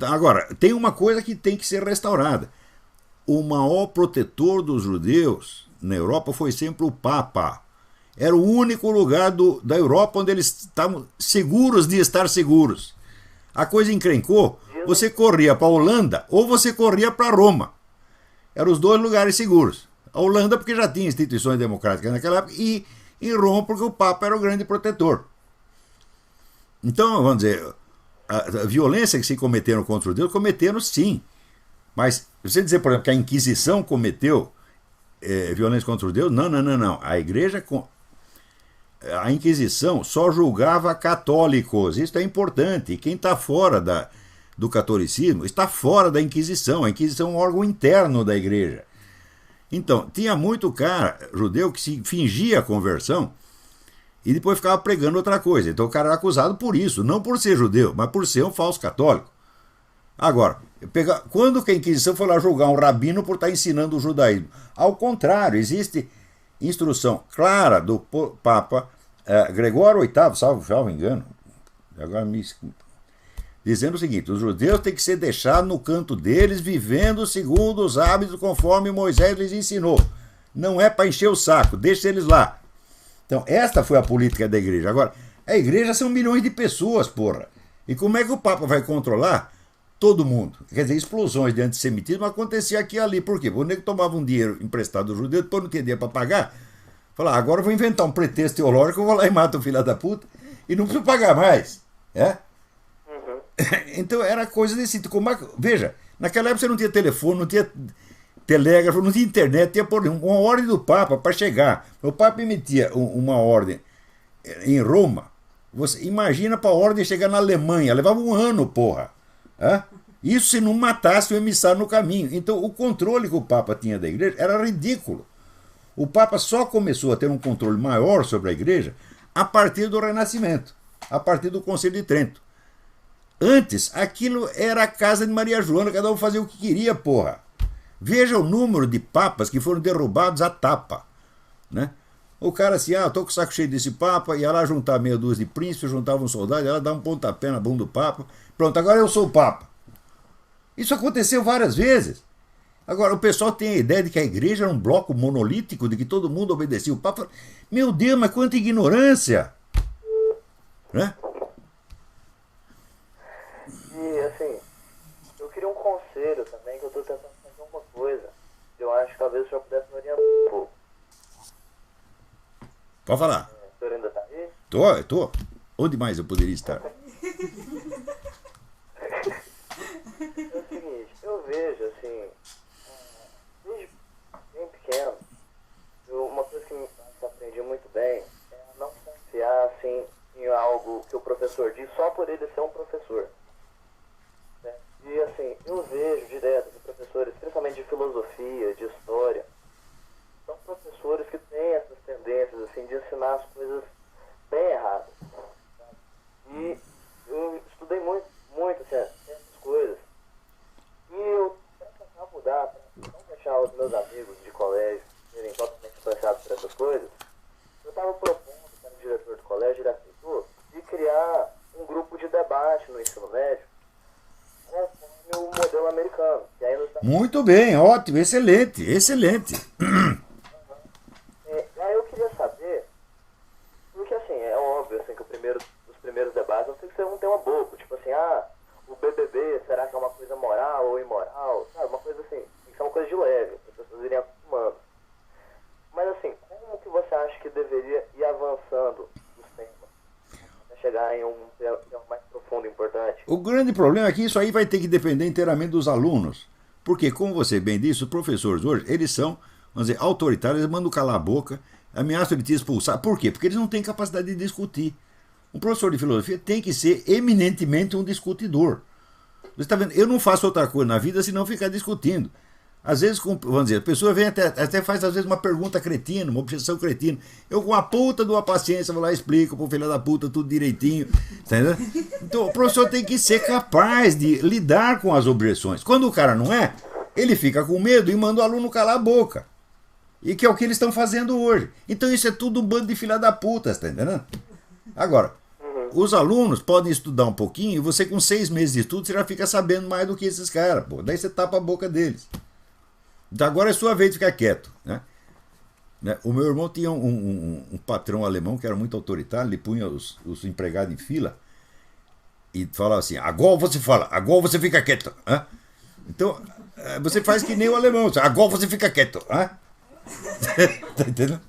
Speaker 2: Agora, tem uma coisa que tem que ser restaurada. O maior protetor dos judeus na Europa foi sempre o Papa. Era o único lugar da Europa onde eles estavam seguros de estar seguros. A coisa encrencou, você corria para a Holanda ou você corria para Roma. Eram os dois lugares seguros. A Holanda porque já tinha instituições democráticas naquela época e em Roma porque o Papa era o grande protetor. Então, vamos dizer, a violência que se cometeram contra os judeus, cometeram sim. Mas você dizer, por exemplo, que a Inquisição cometeu violência contra os judeus, não. A Inquisição só julgava católicos. Isso é importante. Quem está fora do catolicismo está fora da Inquisição. A Inquisição é um órgão interno da igreja. Então, tinha muito cara judeu que se fingia conversão e depois ficava pregando outra coisa. Então o cara era acusado por isso, não por ser judeu, mas por ser um falso católico. Agora, quando que a Inquisição foi lá julgar um rabino por estar ensinando o judaísmo? Ao contrário, existe instrução clara do Papa Gregório VIII, salvo engano, agora dizendo o seguinte: os judeus têm que ser deixados no canto deles, vivendo segundo os hábitos conforme Moisés lhes ensinou. Não é para encher o saco, deixa eles lá. Então, esta foi a política da igreja. Agora, a igreja são milhões de pessoas, porra. E como é que o Papa vai controlar todo mundo? Quer dizer, explosões de antissemitismo aconteciam aqui e ali. Por quê? O nego tomava um dinheiro emprestado do judeu, depois não tinha dinheiro para pagar. Falava, agora eu vou inventar um pretexto teológico, eu vou lá e mato o filho da puta e não preciso pagar mais. Então era coisa desse tipo. Veja, naquela época você não tinha telefone, não tinha telégrafo, não tinha internet, tinha uma ordem do Papa para chegar. O Papa emitia uma ordem em Roma. Você imagina para a ordem chegar na Alemanha, levava um ano, porra. Isso se não matasse o emissário no caminho. Então o controle que o Papa tinha da igreja era ridículo. O Papa só começou a ter um controle maior sobre a igreja a partir do Renascimento, a partir do Concílio de Trento. Antes, aquilo era a casa de Maria Joana, cada um fazia o que queria, porra. Veja o número de papas que foram derrubados à tapa. Né? O cara assim, tô com o saco cheio desse papa, ia lá juntar meia dúzia de príncipes, juntava um soldado, ia lá dar um pontapé na bunda do papa. Pronto, agora eu sou o papa. Isso aconteceu várias vezes. Agora, o pessoal tem a ideia de que a igreja era um bloco monolítico, de que todo mundo obedecia o papa. Meu Deus, mas quanta ignorância! Né?
Speaker 1: E, assim, eu queria um conselho também, que eu estou tentando fazer uma coisa. Eu acho que talvez o senhor pudesse me orientar um pouco.
Speaker 2: Pode falar.
Speaker 1: O senhor ainda está aí?
Speaker 2: Tô. Onde mais eu poderia estar?
Speaker 1: É o seguinte, eu vejo, assim, desde bem pequeno, uma coisa que eu aprendi muito bem é não confiar, assim, em algo que o professor diz só por ele ser um professor. E assim, eu vejo direto que professores, principalmente de filosofia, de história, são professores que têm essas tendências assim, de ensinar as coisas bem erradas. modelo americano. E aí
Speaker 2: Muito bem, ótimo, excelente, excelente.
Speaker 1: Aí eu queria saber, porque assim, é óbvio assim, que os primeiros debates não tem que ser um tema bobo, tipo assim, o BBB, será que é uma coisa moral ou imoral? Sabe, uma coisa assim, tem que ser uma coisa de leve, as pessoas irem acostumando. Mas assim, como que você acha que deveria ir avançando os temas, até chegar em um tema mais profundo e importante?
Speaker 2: O grande problema é que isso aí vai ter que depender inteiramente dos alunos. Porque, como você bem disse, os professores hoje, eles são, vamos dizer, autoritários, eles mandam calar a boca, ameaçam de te expulsar. Por quê? Porque eles não têm capacidade de discutir. Um professor de filosofia tem que ser eminentemente um discutidor. Você está vendo? Eu não faço outra coisa na vida senão ficar discutindo. Às vezes, vamos dizer, a pessoa vem até faz às vezes uma pergunta cretina, uma objeção cretina. Eu com a puta de uma paciência vou lá e explico pro filho da puta tudo direitinho. Tá entendendo? Então o professor tem que ser capaz de lidar com as objeções. Quando o cara não é, ele fica com medo e manda o aluno calar a boca. E que é o que eles estão fazendo hoje. Então isso é tudo um bando de filha da puta, tá entendendo? Agora, os alunos podem estudar um pouquinho e você com 6 meses de estudo você já fica sabendo mais do que esses caras. Pô. Daí você tapa a boca deles. Então agora é sua vez de ficar quieto. Né? O meu irmão tinha um patrão alemão que era muito autoritário, ele punha os empregados em fila e falava assim, agora você fala, agora você fica quieto. Né? Então, você faz que nem o alemão, agora você fica quieto. Né? Tá entendendo?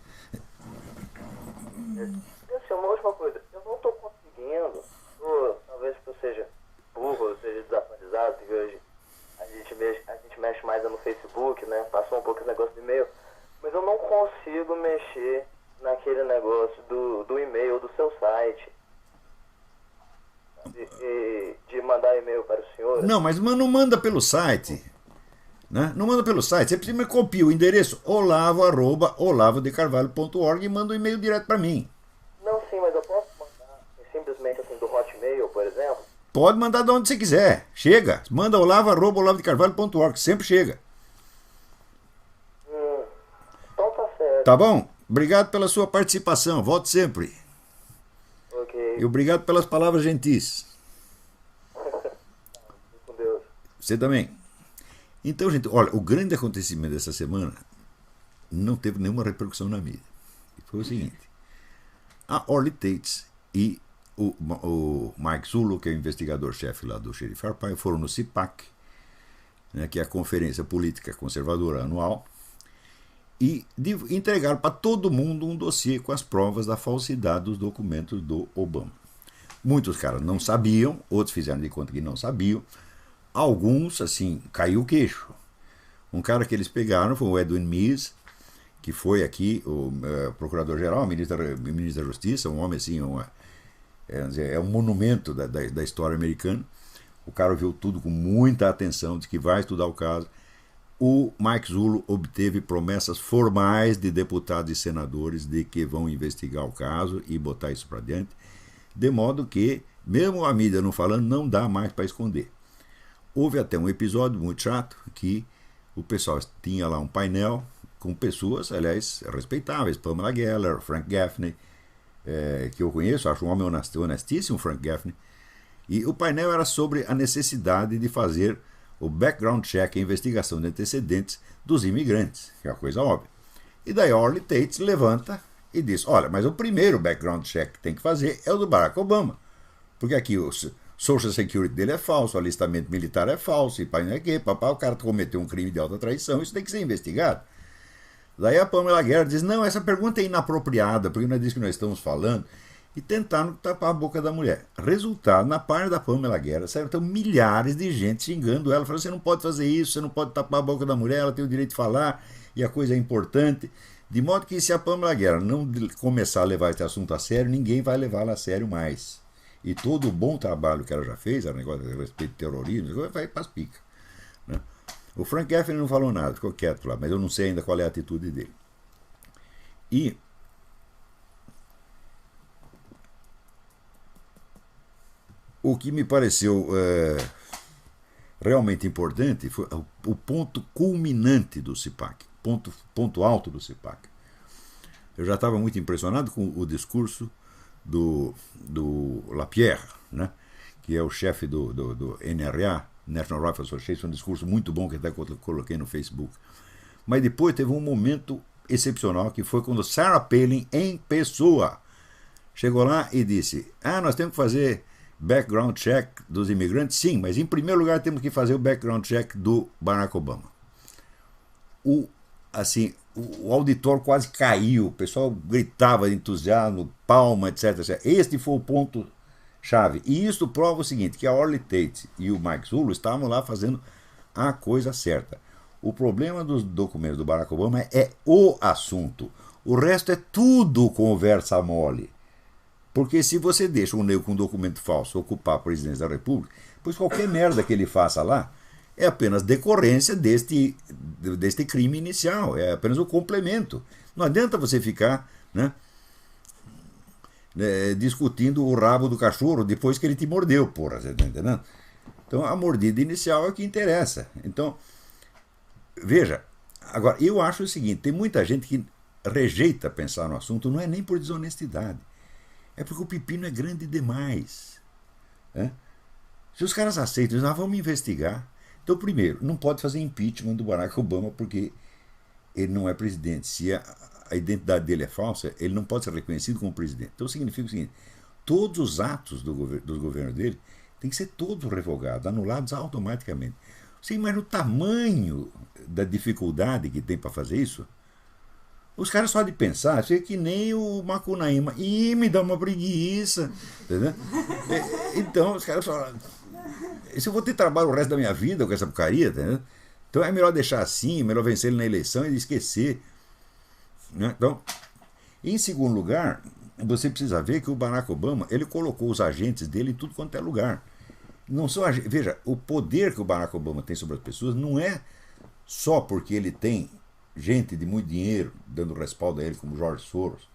Speaker 1: Uma última coisa, eu não estou conseguindo, talvez porque eu seja burro, eu seja desatualizado, porque hoje a gente mexe mais no Facebook, né? Passou um pouco esse negócio de e-mail, mas eu não consigo mexer naquele negócio do e-mail do seu site. De mandar e-mail para o senhor.
Speaker 2: Não, mas não manda pelo site. Né? Não manda pelo site. Você precisa copia o endereço olavo@olavodecarvalho.org e manda um e-mail direto para mim.
Speaker 1: Não, sim, mas eu posso mandar simplesmente assim do Hotmail, por exemplo?
Speaker 2: Pode mandar de onde você quiser. Chega. Manda olavo@olavodecarvalho.org. Sempre chega.
Speaker 1: Então tá certo.
Speaker 2: Tá bom? Obrigado pela sua participação. Volte sempre.
Speaker 1: Ok.
Speaker 2: E obrigado pelas palavras gentis.
Speaker 1: Com Deus.
Speaker 2: Você também. Então, gente, olha, o grande acontecimento dessa semana não teve nenhuma repercussão na mídia. Foi o seguinte. A Orly Tates e o Mike Zulo, que é o investigador-chefe lá do xerife Arpaio, foram no CIPAC, né, que é a Conferência Política Conservadora Anual, e entregaram para todo mundo um dossiê com as provas da falsidade dos documentos do Obama. Muitos caras não sabiam, outros fizeram de conta que não sabiam, alguns, assim, caiu o queixo. Um cara que eles pegaram foi o Edwin Meese, que foi aqui o procurador-geral, ministro da Justiça, um homem assim, é um monumento da história americana. O cara viu tudo com muita atenção, disse que vai estudar o caso. O Mike Zulo obteve promessas formais de deputados e senadores de que vão investigar o caso e botar isso para diante, de modo que, mesmo a mídia não falando, não dá mais para esconder. Houve até um episódio muito chato que o pessoal tinha lá um painel com pessoas, aliás, respeitáveis, Pamela Geller, Frank Gaffney, que eu conheço, acho um homem honestíssimo, Frank Gaffney, e o painel era sobre a necessidade de fazer o background check, a investigação de antecedentes dos imigrantes, que é uma coisa óbvia. E daí Orly Tates levanta e diz, olha, mas o primeiro background check que tem que fazer é o do Barack Obama, porque aqui o Social Security dele é falso, o alistamento militar é falso, e pai não é que, papai, o cara cometeu um crime de alta traição, isso tem que ser investigado. Daí a Pamela Geller diz, não, essa pergunta é inapropriada, porque não é disso que nós estamos falando, e tentaram tapar a boca da mulher. Resultado, na parte da Pamela Geller, saíram milhares de gente xingando ela, falando, você não pode fazer isso, você não pode tapar a boca da mulher, ela tem o direito de falar, e a coisa é importante. De modo que se a Pamela Geller não começar a levar esse assunto a sério, ninguém vai levá-la a sério mais. E todo o bom trabalho que ela já fez, a negócio a respeito de terrorismo, vai para as picas. Né? O Frank Gaffney não falou nada, ficou quieto lá, mas eu não sei ainda qual é a atitude dele. E o que me pareceu realmente importante foi o ponto culminante do CIPAC, ponto alto do CIPAC. Eu já estava muito impressionado com o discurso do Lapierre, né, que é o chefe do NRA National Rifle Association, um discurso muito bom que até coloquei no Facebook. Mas depois teve um momento excepcional, que foi quando Sarah Palin, em pessoa, chegou lá e disse: nós temos que fazer background check dos imigrantes. Sim, mas em primeiro lugar temos que fazer o background check do Barack Obama. O auditório quase caiu, o pessoal gritava de entusiasmo, palma, etc. Este foi o ponto-chave. E isso prova o seguinte, que a Orly Tate e o Mike Zullo estavam lá fazendo a coisa certa. O problema dos documentos do Barack Obama é o assunto. O resto é tudo conversa mole. Porque se você deixa um negro com um documento falso ocupar a presidência da República, pois qualquer merda que ele faça lá é apenas decorrência deste crime inicial, é apenas o complemento. Não adianta você ficar, né, discutindo o rabo do cachorro depois que ele te mordeu, porra, você tá entendendo? Então a mordida inicial é o que interessa. Então, veja, agora, eu acho o seguinte, tem muita gente que rejeita pensar no assunto, não é nem por desonestidade, é porque o pepino é grande demais. Né? Se os caras aceitam, nós vamos investigar. Então, primeiro, não pode fazer impeachment do Barack Obama porque ele não é presidente. Se a identidade dele é falsa, ele não pode ser reconhecido como presidente. Então, significa o seguinte, todos os atos dos governos dele têm que ser todos revogados, anulados automaticamente. Você imagina o tamanho da dificuldade que tem para fazer isso? Os caras só de pensar, isso é que nem o Macunaíma. Me dá uma preguiça. Entendeu? Então, os caras falam, se eu vou ter trabalho o resto da minha vida com essa porcaria, entendeu? Então é melhor deixar assim, é melhor vencer ele na eleição e esquecer. Né? Então, em segundo lugar, você precisa ver que o Barack Obama, ele colocou os agentes dele em tudo quanto é lugar. Não são, veja, o poder que o Barack Obama tem sobre as pessoas não é só porque ele tem gente de muito dinheiro dando respaldo a ele, como George Soros,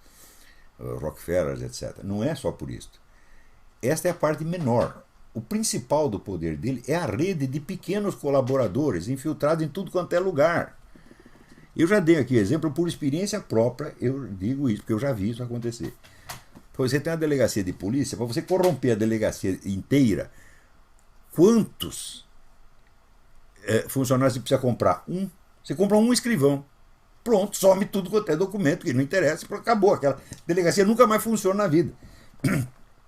Speaker 2: Rockefeller, etc. Não é só por isso. Esta é a parte menor. O principal do poder dele é a rede de pequenos colaboradores infiltrados em tudo quanto é lugar. Eu já dei aqui exemplo por experiência própria, eu digo isso, porque eu já vi isso acontecer. Você tem uma delegacia de polícia, para você corromper a delegacia inteira, quantos funcionários você precisa comprar? Você compra um escrivão. Pronto, some tudo quanto é documento, que não interessa, acabou. Aquela delegacia nunca mais funciona na vida.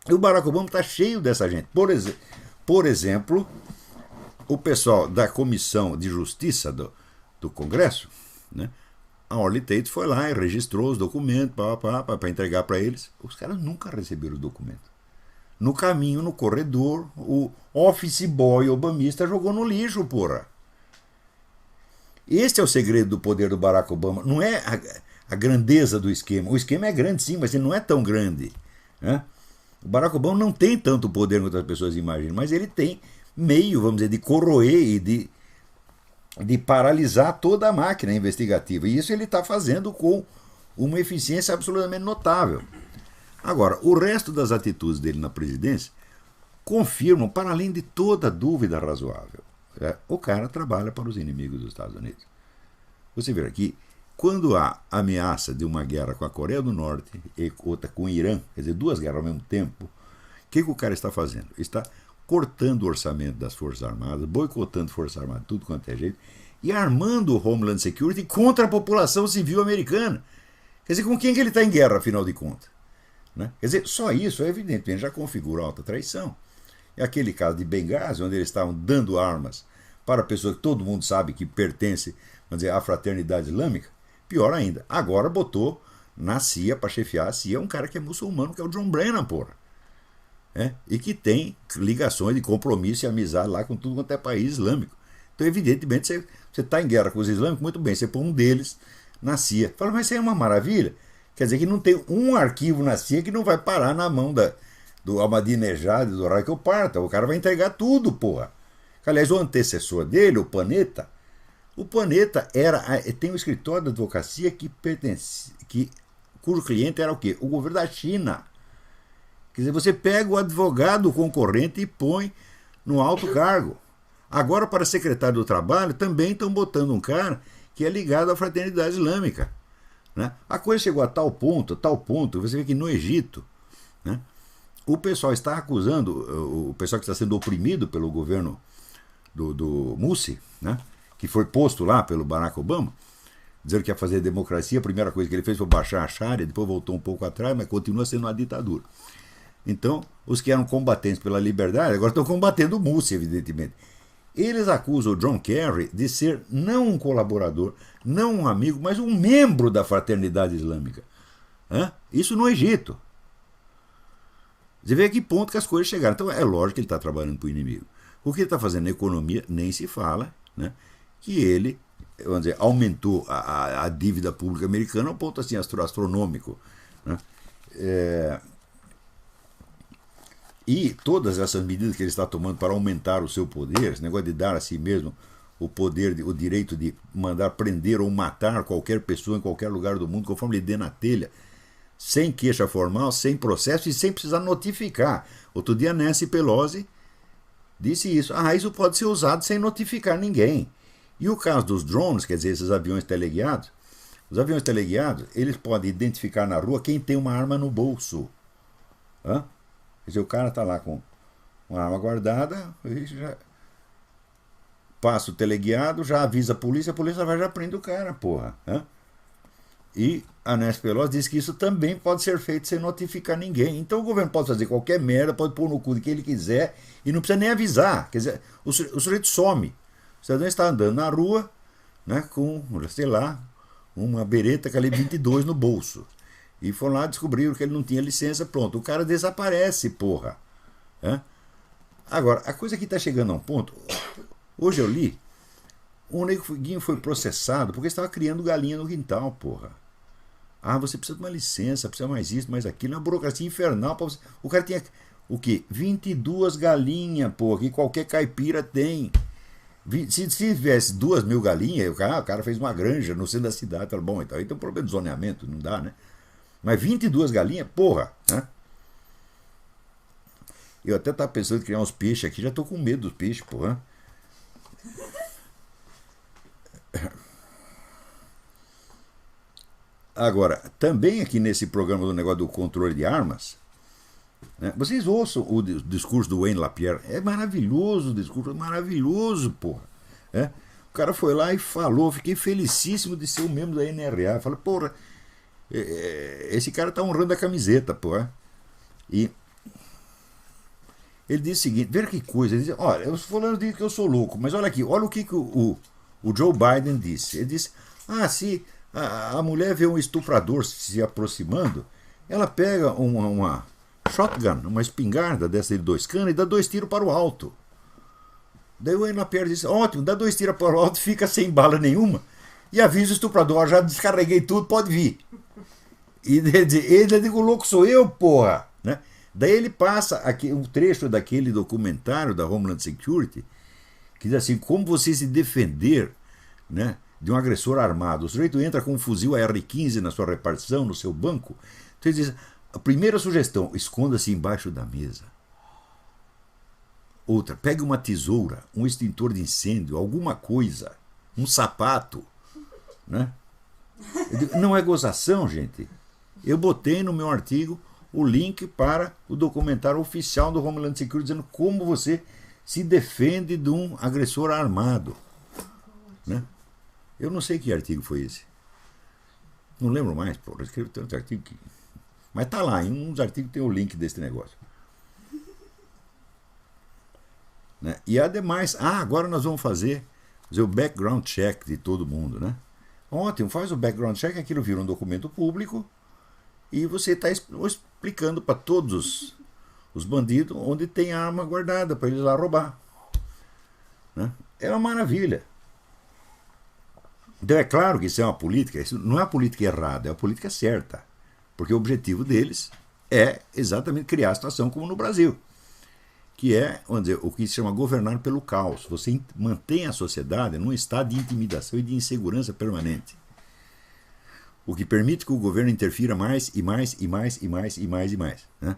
Speaker 2: E o Barack Obama está cheio dessa gente. Por exemplo, o pessoal da Comissão de Justiça do Congresso, né, a Orly Tate foi lá e registrou os documentos para entregar para eles. Os caras nunca receberam o documento. No caminho, no corredor, o office boy obamista jogou no lixo, porra. Este é o segredo do poder do Barack Obama. Não é a grandeza do esquema. O esquema é grande sim, mas ele não é tão grande. Né? O Barack Obama não tem tanto poder quanto as pessoas imaginam, mas ele tem meio, vamos dizer, de corroer e de paralisar toda a máquina investigativa. E isso ele está fazendo com uma eficiência absolutamente notável. Agora, o resto das atitudes dele na presidência confirmam, para além de toda dúvida razoável, o cara trabalha para os inimigos dos Estados Unidos. Você vê aqui, quando há ameaça de uma guerra com a Coreia do Norte e outra com o Irã, quer dizer, duas guerras ao mesmo tempo, o que o cara está fazendo? Está cortando o orçamento das Forças Armadas, boicotando Forças Armadas, tudo quanto é jeito, e armando o Homeland Security contra a população civil americana. Quer dizer, com quem que ele está em guerra, afinal de contas? Né? Quer dizer, só isso, evidentemente, já configura alta traição. É aquele caso de Benghazi, onde eles estavam dando armas para pessoas que todo mundo sabe que pertence, vamos dizer, à fraternidade islâmica. Pior ainda, agora botou na CIA, para chefiar a CIA, um cara que é muçulmano, que é o John Brennan, porra. E que tem ligações de compromisso e amizade lá com tudo quanto é país islâmico. Então, evidentemente, você está em guerra com os islâmicos, muito bem, você põe um deles na CIA. Fala, mas isso é uma maravilha. Quer dizer que não tem um arquivo na CIA que não vai parar na mão do Ahmadinejad, do Raquel Parta. O cara vai entregar tudo, porra. Aliás, o antecessor dele, o Panetta tem um escritório de advocacia cujo cliente era o quê? O governo da China. Quer dizer, você pega o advogado concorrente e põe no alto cargo. Agora, para secretário do Trabalho, também estão botando um cara que é ligado à fraternidade islâmica. Né? A coisa chegou a tal ponto, você vê que no Egito, né, o pessoal está acusando, o pessoal que está sendo oprimido pelo governo do Mussi, né, que foi posto lá pelo Barack Obama, dizendo que ia fazer democracia. A primeira coisa que ele fez foi baixar a Sharia, depois voltou um pouco atrás, mas continua sendo uma ditadura. Então, os que eram combatentes pela liberdade agora estão combatendo o Mussi, evidentemente. Eles acusam o John Kerry de ser não um colaborador, não um amigo, mas um membro da fraternidade islâmica. Isso no Egito. Você vê a que ponto que as coisas chegaram. Então é lógico que ele está trabalhando para o inimigo. O que ele está fazendo na economia nem se fala, né? Que ele, vamos dizer, aumentou a dívida pública americana a um ponto assim astronômico, né? E todas essas medidas que ele está tomando para aumentar o seu poder, esse negócio de dar a si mesmo o poder, o direito de mandar prender ou matar qualquer pessoa em qualquer lugar do mundo, conforme ele dê na telha, sem queixa formal, sem processo e sem precisar notificar. Outro dia Nancy Pelosi disse isso. Isso pode ser usado sem notificar ninguém. E o caso dos drones, quer dizer, esses aviões teleguiados, os aviões teleguiados, eles podem identificar na rua quem tem uma arma no bolso. Quer dizer, o cara está lá com uma arma guardada, já passa o teleguiado, já avisa a polícia vai já prende o cara, porra. E a Nancy Pelosi diz que isso também pode ser feito sem notificar ninguém. Então o governo pode fazer qualquer merda, pode pôr no cu de quem ele quiser e não precisa nem avisar. Quer dizer, o sujeito some. O cidadão está andando na rua, né, com, sei lá, uma bereta calibre 22 no bolso. E foram lá, descobriram que ele não tinha licença, pronto. O cara desaparece, porra. Agora, a coisa que está chegando a um ponto... Hoje eu li, o neguinho foi processado porque estava criando galinha no quintal, porra. Você precisa de uma licença, precisa mais isso, mais aquilo. É uma burocracia infernal. Você... O cara tinha, o quê? 22 galinhas, porra, que qualquer caipira tem. Se tivesse 2.000 galinhas, o cara fez uma granja no centro da cidade. Fala, bom, então aí tem um problema de zoneamento, não dá, né? Mas 22 galinhas, porra, né? Eu até estava pensando em criar uns peixes aqui, já estou com medo dos peixes, porra. Agora, também aqui nesse programa do negócio do controle de armas, né, vocês ouçam o discurso do Wayne LaPierre. É maravilhoso o discurso, é maravilhoso, porra. O cara foi lá e falou, fiquei felicíssimo de ser um membro da NRA. Falei, porra, esse cara tá honrando a camiseta, porra. E ele disse o seguinte, veja que coisa, ele disse, olha, os fulanos dizem que eu sou louco, mas olha aqui, olha o que o Joe Biden disse. Ele disse, se a mulher vê um estuprador se aproximando, ela pega uma shotgun, uma espingarda dessa de 2 canos e dá 2 tiros para o alto. Daí o Wayne LaPierre disse, ótimo, dá 2 tiros para o alto, fica sem bala nenhuma e avisa o estuprador, já descarreguei tudo, pode vir. E ele diz, o louco sou eu, porra, né? Daí ele passa aqui um trecho daquele documentário da Homeland Security que diz assim, como você se defender, né, de um agressor armado. O sujeito entra com um fuzil AR-15 na sua repartição, no seu banco. Então ele diz, a primeira sugestão, esconda-se embaixo da mesa. Outra, pegue uma tesoura, um extintor de incêndio, alguma coisa, um sapato, né? Eu digo, não é gozação, gente. Eu botei no meu artigo o link para o documentário oficial do Homeland Security dizendo como você se defende de um agressor armado, né? Eu não sei que artigo foi esse. Não lembro mais, pô. Eu escrevi tanto artigo que... Mas tá lá, em uns artigos tem o link desse negócio. Né? E ademais, agora nós vamos fazer o background check de todo mundo, né? Ontem faz o background check, aquilo vira um documento público e você está explicando para todos os bandidos onde tem arma guardada para eles lá roubar. Né? É uma maravilha. Então é claro que isso é uma política, isso não é uma política errada, é uma política certa. Porque o objetivo deles é exatamente criar a situação como no Brasil. Que é, vamos dizer, o que se chama governar pelo caos. Você mantém a sociedade num estado de intimidação e de insegurança permanente. O que permite que o governo interfira mais e mais e mais e mais e mais e mais. Né?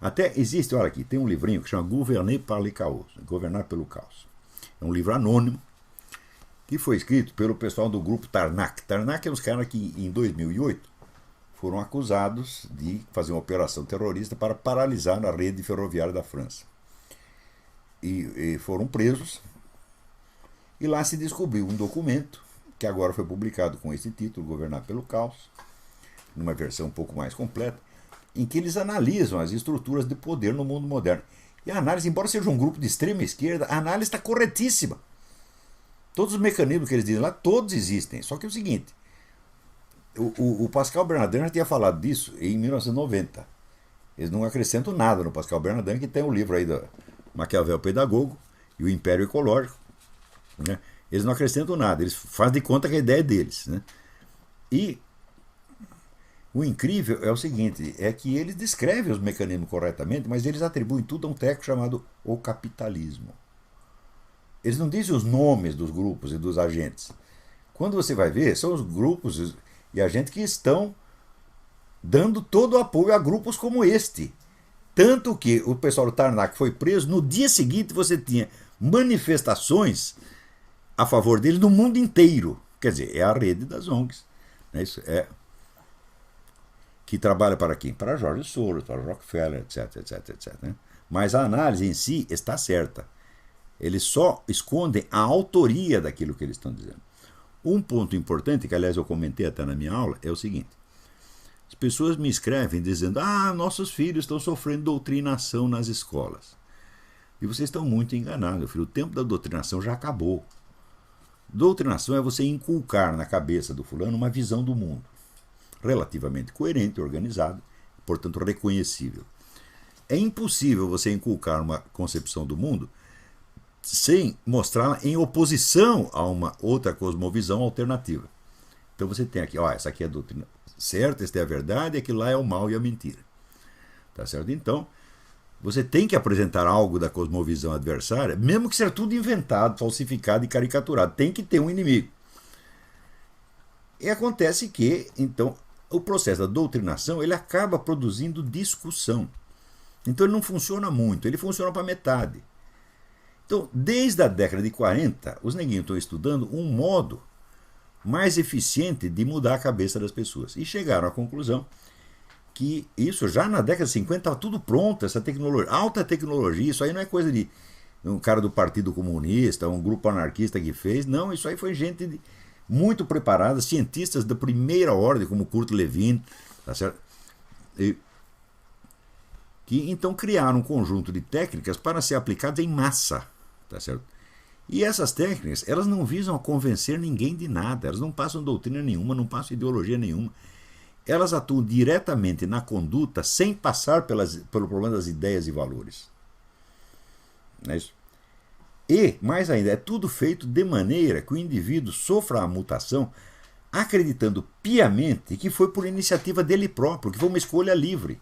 Speaker 2: Até existe, olha aqui, tem um livrinho que chama Gouverner par le chaos, Governar pelo Caos. É um livro anônimo que foi escrito pelo pessoal do grupo Tarnac. Tarnac é uns caras que em 2008 foram acusados de fazer uma operação terrorista para paralisar a rede ferroviária da França. E foram presos E lá se descobriu um documento, que agora foi publicado com esse título, Governar pelo Caos, numa versão um pouco mais completa, em que eles analisam as estruturas de poder no mundo moderno. E a análise, embora seja um grupo de extrema esquerda, a análise está corretíssima. Todos os mecanismos que eles dizem lá, todos existem. Só que é o seguinte, o Pascal Bernardin já tinha falado disso em 1990. Eles não acrescentam nada no Pascal Bernardin, que tem o livro aí do Maquiavel Pedagogo e o Império Ecológico. Né? Eles não acrescentam nada, eles fazem de conta que a ideia é deles. Né? E o incrível é o seguinte, é que eles descrevem os mecanismos corretamente, mas eles atribuem tudo a um treco chamado o capitalismo. Eles não dizem os nomes dos grupos e dos agentes. Quando você vai ver, são os grupos e agentes que estão dando todo o apoio a grupos como este. Tanto que o pessoal do Tarnac foi preso, no dia seguinte você tinha manifestações a favor dele no mundo inteiro. Quer dizer, é a rede das ONGs. Né? Isso é que trabalha para quem? Para George Soros, para Rockefeller, etc, etc, etc. Né? Mas a análise em si está certa. Eles só escondem a autoria daquilo que eles estão dizendo. Um ponto importante, que aliás eu comentei até na minha aula, é o seguinte. As pessoas me escrevem dizendo, nossos filhos estão sofrendo doutrinação nas escolas. E vocês estão muito enganados, filho. O tempo da doutrinação já acabou. Doutrinação é você inculcar na cabeça do fulano uma visão do mundo, relativamente coerente, organizada, portanto reconhecível. É impossível você inculcar uma concepção do mundo sem mostrá-la em oposição a uma outra cosmovisão alternativa. Então você tem aqui, essa aqui é a doutrina certa, esta é a verdade, aquilo lá é o mal e a mentira. Tá certo? Então, você tem que apresentar algo da cosmovisão adversária, mesmo que seja tudo inventado, falsificado e caricaturado. Tem que ter um inimigo. E acontece que, então, o processo da doutrinação ele acaba produzindo discussão. Então ele não funciona muito, ele funciona para metade. Então, desde a década de 40, os neguinhos estão estudando um modo mais eficiente de mudar a cabeça das pessoas. E chegaram à conclusão que isso já na década de 50 estava tudo pronto, essa tecnologia, alta tecnologia, isso aí não é coisa de um cara do Partido Comunista, um grupo anarquista que fez, não, isso aí foi gente muito preparada, cientistas da primeira ordem, como Kurt Lewin, tá certo? Que então criaram um conjunto de técnicas para ser aplicadas em massa, tá certo? E essas técnicas, elas não visam a convencer ninguém de nada, elas não passam doutrina nenhuma, não passam ideologia nenhuma. Elas atuam diretamente na conduta sem passar pelo problema das ideias e valores. Não é isso? E, mais ainda, é tudo feito de maneira que o indivíduo sofra a mutação acreditando piamente que foi por iniciativa dele próprio, que foi uma escolha livre.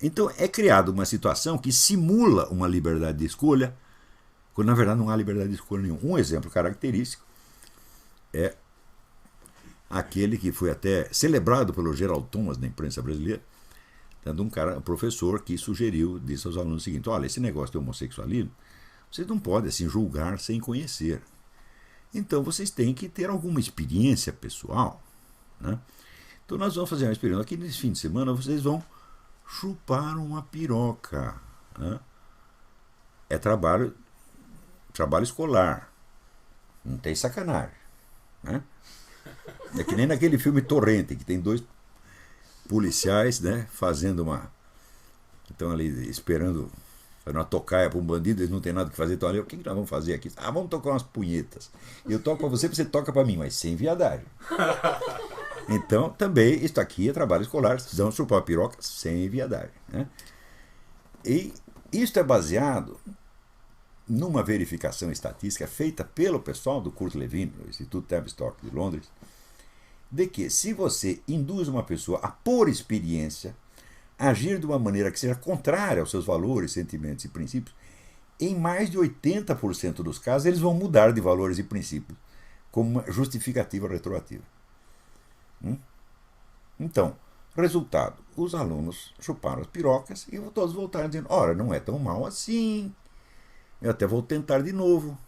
Speaker 2: Então é criada uma situação que simula uma liberdade de escolha, quando na verdade não há liberdade de escolha nenhuma. Um exemplo característico é aquele que foi até celebrado pelo Gerald Thomas na imprensa brasileira, tendo um professor que sugeriu, disse aos alunos o seguinte: olha, esse negócio de homossexualismo, vocês não podem assim julgar sem conhecer. Então vocês têm que ter alguma experiência pessoal. Né? Então nós vamos fazer uma experiência. Aqui nesse fim de semana vocês vão chupar uma piroca. Né? É trabalho escolar. Não tem sacanagem. Né? É que nem naquele filme Torrente, que tem dois policiais, né, fazendo uma... Estão ali esperando uma tocaia para um bandido, eles não têm nada que fazer, estão ali, o que nós vamos fazer aqui? Vamos tocar umas punhetas. Eu toco para você toca para mim, mas sem viadagem. Então, também, isso aqui é trabalho escolar, vamos chupar a piroca sem viadagem. Né? E isso é baseado numa verificação estatística feita pelo pessoal do Kurt Lewin, do Instituto Tavistock de Londres, de que se você induz uma pessoa a, por experiência, agir de uma maneira que seja contrária aos seus valores, sentimentos e princípios, em mais de 80% dos casos eles vão mudar de valores e princípios como uma justificativa retroativa. Então, resultado, os alunos chuparam as pirocas e todos voltaram dizendo: ora, não é tão mal assim, eu até vou tentar de novo.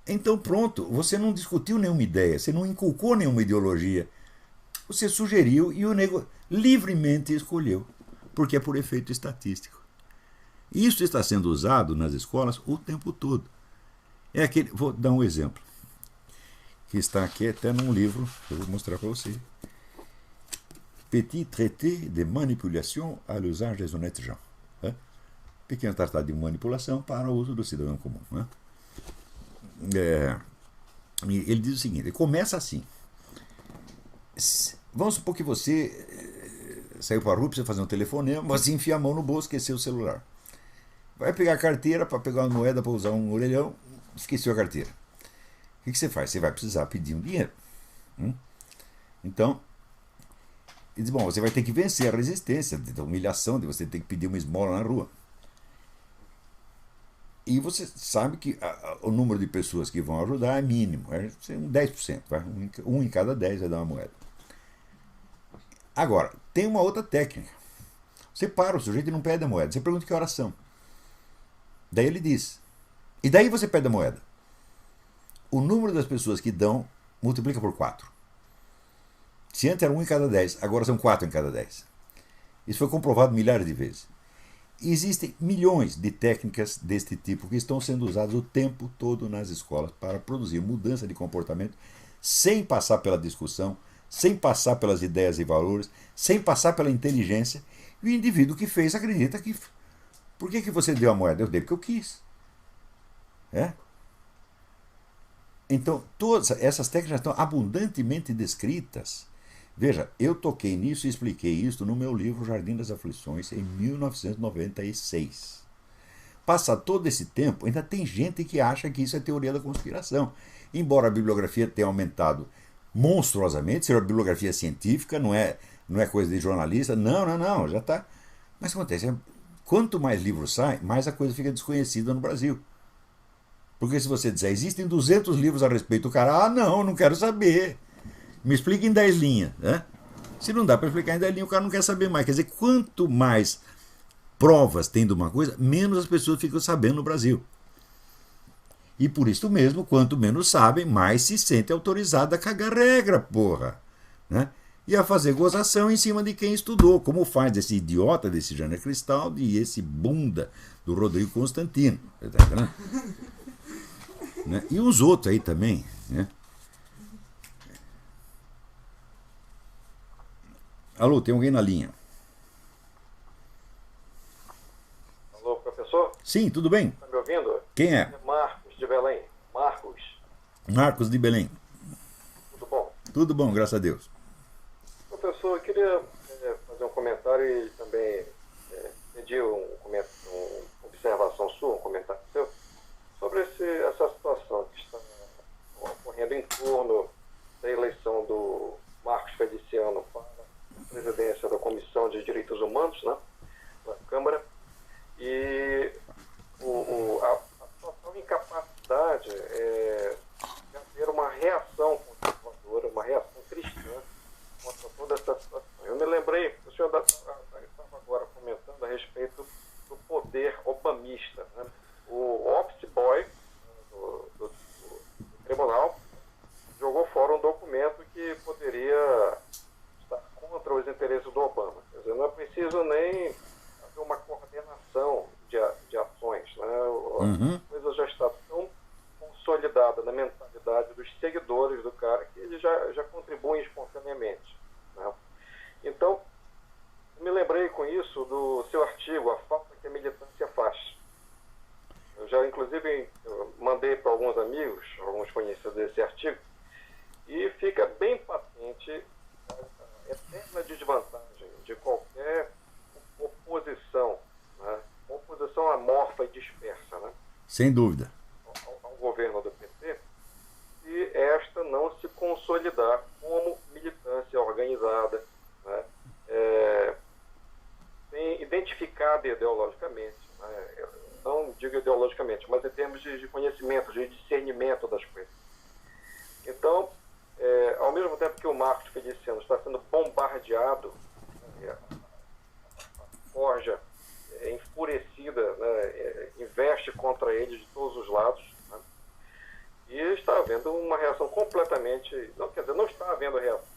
Speaker 2: Então pronto, você não discutiu nenhuma ideia, você não inculcou nenhuma ideologia, você sugeriu e o nego livremente escolheu, porque é por efeito estatístico. Isso está sendo usado nas escolas o tempo todo. É aquele, vou dar um exemplo, que está aqui até num livro, que eu vou mostrar para você. Petit traité de manipulation à l'usage des honnêtes gens. Né? Pequeno tratado de manipulação para o uso do cidadão comum. Né? Ele diz o seguinte, ele começa assim. Vamos supor que você saiu para a rua, precisa fazer um telefonema, você enfia a mão no bolso, esqueceu o celular. Vai pegar a carteira para pegar uma moeda para usar um orelhão, esqueceu a carteira. O que você faz? Você vai precisar pedir um dinheiro. Então, ele diz, bom, você vai ter que vencer a resistência, a humilhação de você ter que pedir uma esmola na rua. E você sabe que o número de pessoas que vão ajudar é mínimo, é 10%, vai? Um em cada 10 vai dar uma moeda. Agora, tem uma outra técnica. Você para o sujeito e não pede a moeda, você pergunta que horas são. Daí ele diz. E daí você pede a moeda. O número das pessoas que dão multiplica por 4. Se antes era 1 em cada 10, agora são 4 em cada 10. Isso foi comprovado milhares de vezes. Existem milhões de técnicas deste tipo que estão sendo usadas o tempo todo nas escolas para produzir mudança de comportamento sem passar pela discussão, sem passar pelas ideias e valores, sem passar pela inteligência. E o indivíduo que fez acredita que... Por que você deu a moeda? Eu dei porque eu quis. Então, todas essas técnicas estão abundantemente descritas. Veja, eu toquei nisso e expliquei isso no meu livro Jardim das Aflições, em 1996. Passa todo esse tempo, ainda tem gente que acha que isso é teoria da conspiração. Embora a bibliografia tenha aumentado monstruosamente, ser uma bibliografia científica, não é coisa de jornalista, não, já está. Mas acontece, quanto mais livros sai, mais a coisa fica desconhecida no Brasil. Porque se você disser, existem 200 livros a respeito, o cara, não quero saber. Me explica em 10 linhas. Né? Se não dá para explicar em 10 linhas, o cara não quer saber mais. Quer dizer, quanto mais provas tem de uma coisa, menos as pessoas ficam sabendo no Brasil. E por isso mesmo, quanto menos sabem, mais se sente autorizado a cagar regra, porra. Né? E a fazer gozação em cima de quem estudou, como faz esse idiota desse Jânio Cristaldi e esse bunda do Rodrigo Constantino. Né? E uns outros aí também. Né? Alô, tem alguém na linha?
Speaker 1: Alô, professor?
Speaker 2: Sim, tudo bem?
Speaker 1: Está me ouvindo?
Speaker 2: Quem é?
Speaker 1: Marcos de Belém.
Speaker 2: Marcos de Belém.
Speaker 1: Tudo bom?
Speaker 2: Tudo bom, graças a Deus.
Speaker 1: Professor, eu queria fazer um comentário e também pedir uma observação sua, um comentário seu, sobre essa situação que está ocorrendo em torno da eleição do Marcos Feliciano para a presidência da Comissão de Direitos Humanos, né, na Câmara, e a total incapacidade de haver uma reação conservadora, uma reação cristã contra toda essa situação. Eu me lembrei, o senhor estava agora comentando a respeito do poder obamista, né? O office boy do tribunal jogou fora um documento que poderia estar contra os interesses do Obama. Quer dizer, não é preciso nem haver uma coordenação de ações. Né? A coisa já está tão consolidada na mentalidade dos seguidores do cara que eles já contribuem espontaneamente. Né? Então, eu me lembrei com isso do seu artigo, A Falta que a Militância Faz. Eu já, inclusive, mandei para alguns amigos, alguns conhecidos desse artigo, e fica bem patente a eterna desvantagem de qualquer oposição, né? Uma oposição amorfa e dispersa, né?
Speaker 2: Sem dúvida.
Speaker 1: Ao governo do PT, se esta não se consolidar como militância organizada, né? Identificada ideologicamente, né? Não digo ideologicamente, mas em termos de conhecimento, de discernimento das coisas. Então, ao mesmo tempo que o Marcos Feliciano está sendo bombardeado, né, a forja enfurecida, né, investe contra ele de todos os lados, né, e está havendo uma reação completamente... não está havendo reação,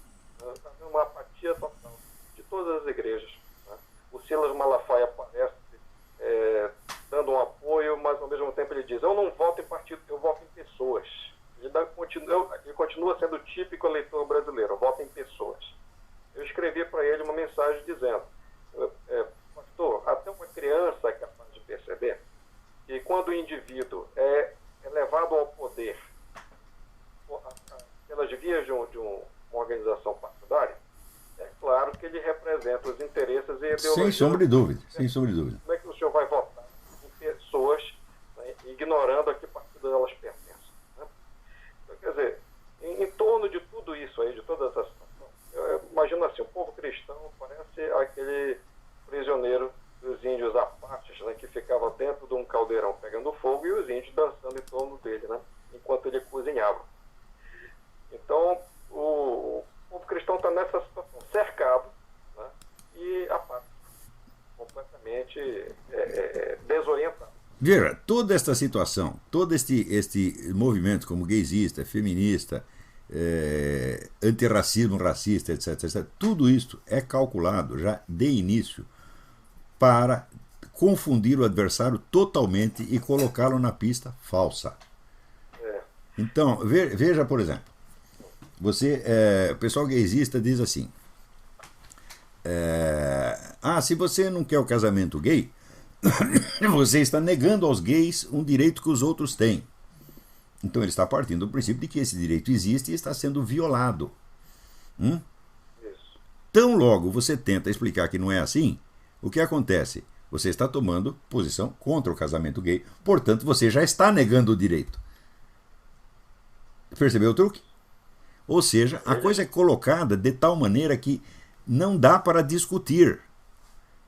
Speaker 1: né, está havendo uma apatia total de todas as igrejas. Né. O Silas Malafaia aparece dando um apoio, mas ao mesmo tempo ele diz, eu não voto em partido, eu voto em
Speaker 3: continua sendo o típico eleitor brasileiro, vota em pessoas. Eu escrevi para ele uma mensagem dizendo, pastor, até uma criança é capaz de perceber que quando o indivíduo é levado ao poder pelas vias de uma organização partidária, é claro que ele representa os interesses e ideologias.
Speaker 2: Sem sombra de dúvida, sem sombra de dúvida.
Speaker 3: Como é que o senhor vai votar em pessoas, né, ignorando a que partido elas pertencem? Né? Então, quer dizer, em torno de tudo isso aí, de toda essa situação, eu imagino assim, o povo cristão parece aquele prisioneiro dos índios apaches, né, que ficava dentro de um caldeirão pegando fogo e os índios dançando em torno dele, né, enquanto ele cozinhava. Então, o povo cristão está nessa situação, cercado, né, e apático, completamente desorientado.
Speaker 2: Veja, toda esta situação, todo este movimento como gaysista, feminista, antirracismo, racista, etc., tudo isso é calculado já de início para confundir o adversário totalmente e colocá-lo na pista falsa. Então, veja, por exemplo, o pessoal gaysista diz assim, se você não quer o casamento gay, você está negando aos gays um direito que os outros têm. Então ele está partindo do princípio de que esse direito existe e está sendo violado.
Speaker 3: Isso.
Speaker 2: Tão logo você tenta explicar que não é assim, o que acontece? Você está tomando posição contra o casamento gay, portanto você já está negando o direito. Percebeu o truque? Ou seja, a coisa é colocada de tal maneira que não dá para discutir.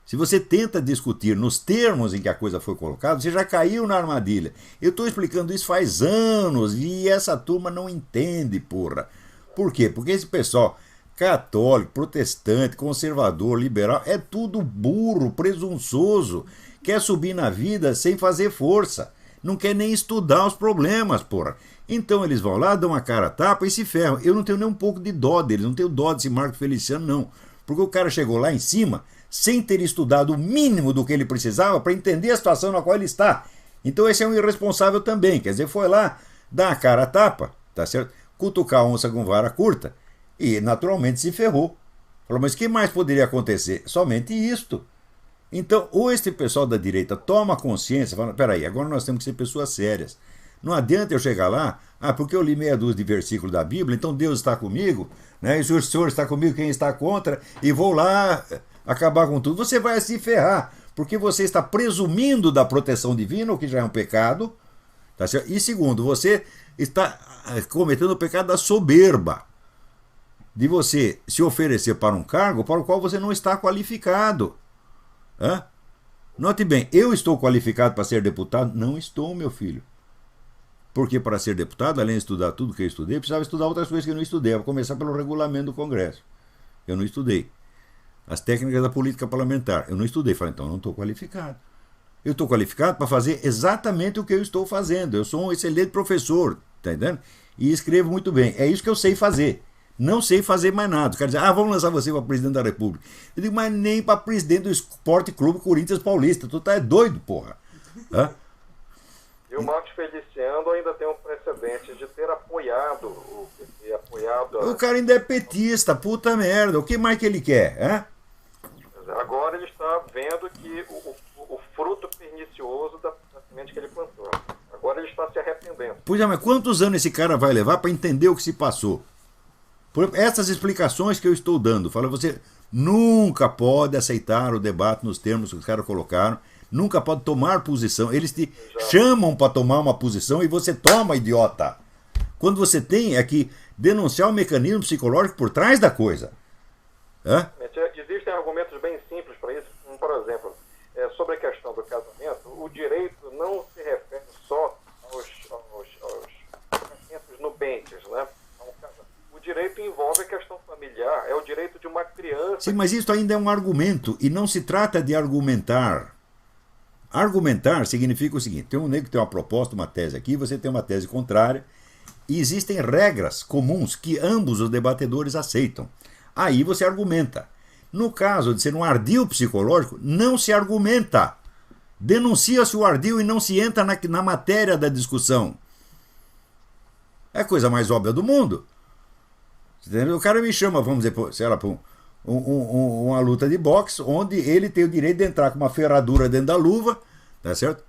Speaker 2: Se você tenta discutir nos termos em que a coisa foi colocada, você já caiu na armadilha. Eu estou explicando isso faz anos e essa turma não entende, porra. Por quê? Porque esse pessoal católico, protestante, conservador, liberal, é tudo burro, presunçoso, quer subir na vida sem fazer força, não quer nem estudar os problemas, porra. Então eles vão lá, dão a cara a tapa e se ferram. Eu não tenho nem um pouco de dó deles, não tenho dó desse Marco Feliciano, não. Porque o cara chegou lá em cima sem ter estudado o mínimo do que ele precisava para entender a situação na qual ele está. Então esse é um irresponsável também, quer dizer, foi lá, dar a cara a tapa, tá certo? Cutucar a onça com vara curta e naturalmente se ferrou. Falou, mas o que mais poderia acontecer? Somente isto. Então, ou este pessoal da direita toma consciência, fala, peraí, agora nós temos que ser pessoas sérias. Não adianta eu chegar lá, porque eu li meia dúzia de versículos da Bíblia, então Deus está comigo, né? E se o Senhor está comigo, quem está contra, e vou lá acabar com tudo. Você vai se ferrar, porque você está presumindo da proteção divina, o que já é um pecado, tá certo? E segundo, você está cometendo o pecado da soberba, de você se oferecer para um cargo para o qual você não está qualificado. Note bem, eu estou qualificado para ser deputado? Não estou, meu filho. Porque para ser deputado, além de estudar tudo que eu estudei, precisava estudar outras coisas que eu não estudei. Eu vou começar pelo regulamento do Congresso. Eu não estudei. As técnicas da política parlamentar. Eu não estudei. Falei, então eu não estou qualificado. Eu estou qualificado para fazer exatamente o que eu estou fazendo. Eu sou um excelente professor, tá entendendo? E escrevo muito bem. É isso que eu sei fazer. Não sei fazer mais nada. Os caras dizem, vamos lançar você para presidente da República. Eu digo, mas nem para presidente do Esporte Clube Corinthians Paulista. Tu tá doido, porra.
Speaker 3: E o Marcos Feliciano ainda tem um precedente de ter apoiado o PT,
Speaker 2: O cara ainda é petista, puta merda. O que mais que ele quer?
Speaker 3: Agora ele está vendo que o fruto pernicioso da semente que ele plantou. Agora ele está se arrependendo.
Speaker 2: Pois é, mas quantos anos esse cara vai levar para entender o que se passou? Por essas explicações que eu estou dando, fala, você nunca pode aceitar o debate nos termos que os caras colocaram, nunca pode tomar posição. Eles te chamam para tomar uma posição e você toma, idiota. Quando você tem que denunciar o mecanismo psicológico por trás da coisa.
Speaker 3: Existem argumentos bem simples para isso. Por exemplo, sobre a questão do casamento, o direito não se refere só aos casamentos nubentes, né? O direito envolve a questão familiar, é o direito de uma criança.
Speaker 2: Sim, mas isso ainda é um argumento e não se trata de argumentar. Argumentar significa o seguinte: tem um negro que tem uma proposta, uma tese aqui, você tem uma tese contrária, e existem regras comuns que ambos os debatedores aceitam. Aí você argumenta. No caso de ser um ardil psicológico, não se argumenta. Denuncia-se o ardil e não se entra na matéria da discussão. É a coisa mais óbvia do mundo. Entendeu? O cara me chama, vamos dizer, sei lá, para uma luta de boxe, onde ele tem o direito de entrar com uma ferradura dentro da luva, tá certo?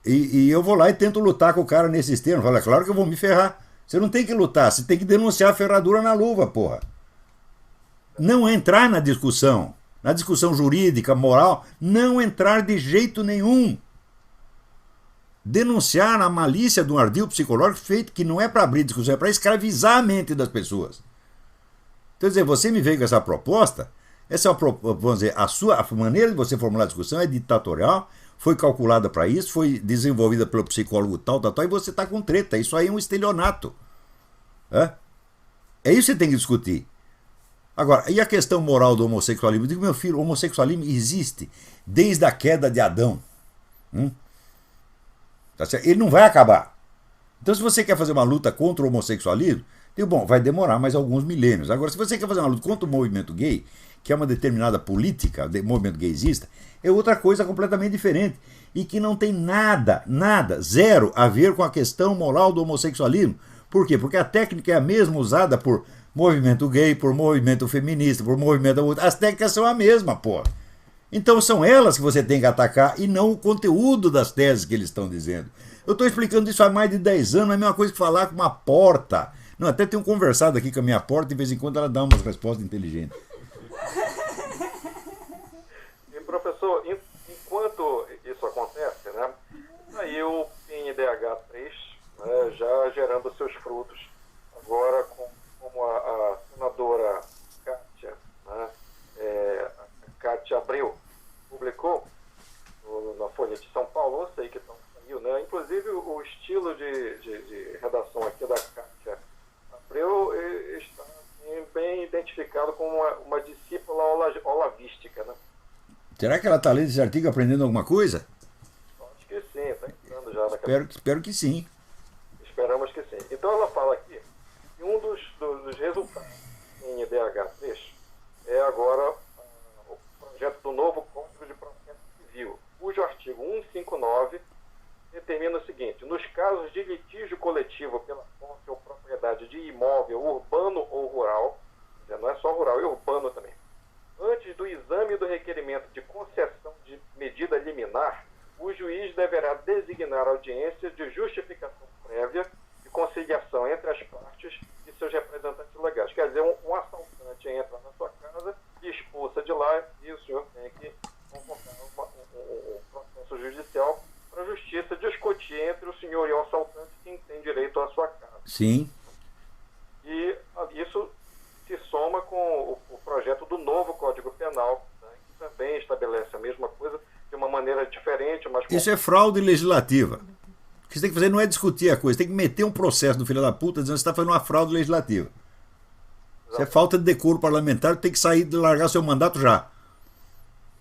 Speaker 2: E eu vou lá e tento lutar com o cara nesses termos. Fala, claro que eu vou me ferrar. Você não tem que lutar, você tem que denunciar a ferradura na luva, porra. Não entrar na discussão jurídica, moral, não entrar de jeito nenhum. Denunciar a malícia de um ardil psicológico feito que não é para abrir discussão, é para escravizar a mente das pessoas. Então, dizer, você me veio com essa proposta, essa é uma, vamos dizer, a maneira de você formular a discussão é ditatorial, foi calculada para isso, foi desenvolvida pelo psicólogo tal, e você está com treta. Isso aí é um estelionato. É isso que você tem que discutir. Agora, e a questão moral do homossexualismo? Eu digo, meu filho, o homossexualismo existe desde a queda de Adão. Tá certo? Ele não vai acabar. Então, se você quer fazer uma luta contra o homossexualismo, digo, bom, vai demorar mais alguns milênios. Agora, se você quer fazer uma luta contra o movimento gay, que é uma determinada política, o movimento gaysista, é outra coisa completamente diferente. E que não tem nada, zero a ver com a questão moral do homossexualismo. Por quê? Porque a técnica é a mesma usada por movimento gay, por movimento feminista, por movimento... As técnicas são a mesma, pô. Então são elas que você tem que atacar e não o conteúdo das teses que eles estão dizendo. Eu estou explicando isso há mais de 10 anos, é a mesma coisa que falar com uma porta. Não, até tenho conversado aqui com a minha porta, de vez em quando ela dá umas respostas inteligentes.
Speaker 3: E professor, enquanto isso acontece, né, aí o PNDH3, né, já gerando seus frutos, agora como a senadora Cátia, né, a Cátia Abreu publicou na Folha de São Paulo, eu sei que não saiu, né, inclusive o estilo de redação aqui da Cátia Abreu está bem identificado como uma discípula olavística, né?
Speaker 2: Será que ela está lendo esse artigo aprendendo alguma coisa?
Speaker 3: Acho que sim, está entrando já na
Speaker 2: cabeça. Espero que sim.
Speaker 3: Esperamos que sim. Então ela fala aqui que um dos resultados em IDH3 é agora o projeto do novo Código de Processo Civil, cujo artigo 159 determina o seguinte: nos casos de litígio coletivo pela posse ou propriedade de imóvel urbano ou rural, não é só rural, é urbano também, antes do exame do requerimento de concessão de medida liminar, o juiz deverá designar audiência de justificação prévia e conciliação entre as partes e seus representantes legais. Quer dizer, um assaltante entra na sua casa e expulsa de lá, e o senhor tem que convocar um processo judicial para a justiça discutir entre o senhor e o assaltante quem tem direito à sua casa.
Speaker 2: Sim.
Speaker 3: E isso se soma com o projeto do novo Código Penal, né, que também estabelece a mesma coisa de uma maneira diferente, mas...
Speaker 2: Isso é fraude legislativa. O que você tem que fazer não é discutir a coisa, tem que meter um processo do filho da puta dizendo que você está fazendo uma fraude legislativa. Isso é falta de decoro parlamentar, tem que sair de largar seu mandato já.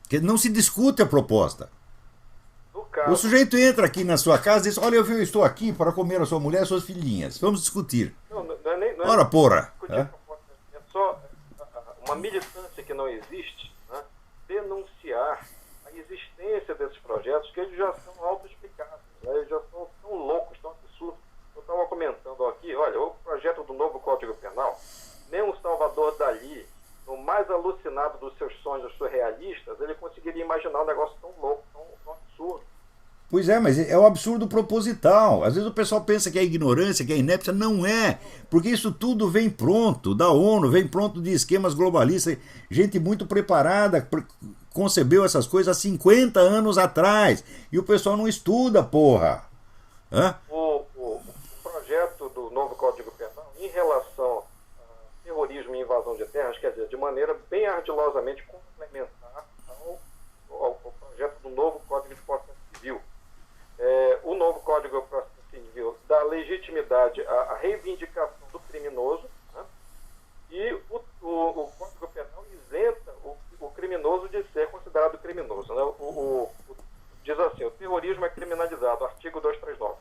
Speaker 2: Porque não se discute a proposta. O sujeito entra aqui na sua casa e diz: olha, eu estou aqui para comer a sua mulher e as suas filhinhas. Vamos discutir.
Speaker 3: Não é nem,
Speaker 2: ora, porra.
Speaker 3: É só uma militância que não existe, né, denunciar a existência desses projetos, que eles já são autoexplicados, né, eles já são tão loucos, tão absurdos. Eu estava comentando aqui, olha, o projeto do novo Código Penal, nem o Salvador Dalí, no mais alucinado dos seus sonhos surrealistas, ele conseguiria imaginar um negócio tão louco, tão absurdo.
Speaker 2: Pois é, mas é um absurdo proposital. Às vezes o pessoal pensa que é ignorância, que é inépcia. Não é, porque isso tudo vem pronto da ONU, vem pronto de esquemas globalistas. Gente muito preparada concebeu essas coisas há 50 anos atrás. E o pessoal não estuda, porra.
Speaker 3: O projeto do novo Código Penal, em relação a terrorismo e invasão de terras, quer dizer, de maneira bem ardilosamente complementar ao projeto do novo Código de Processo Civil. O novo Código de Processo Civil dá legitimidade à reivindicação do criminoso, né? E o Código Penal isenta o criminoso de ser considerado criminoso, né? Diz assim: o terrorismo é criminalizado, artigo 239,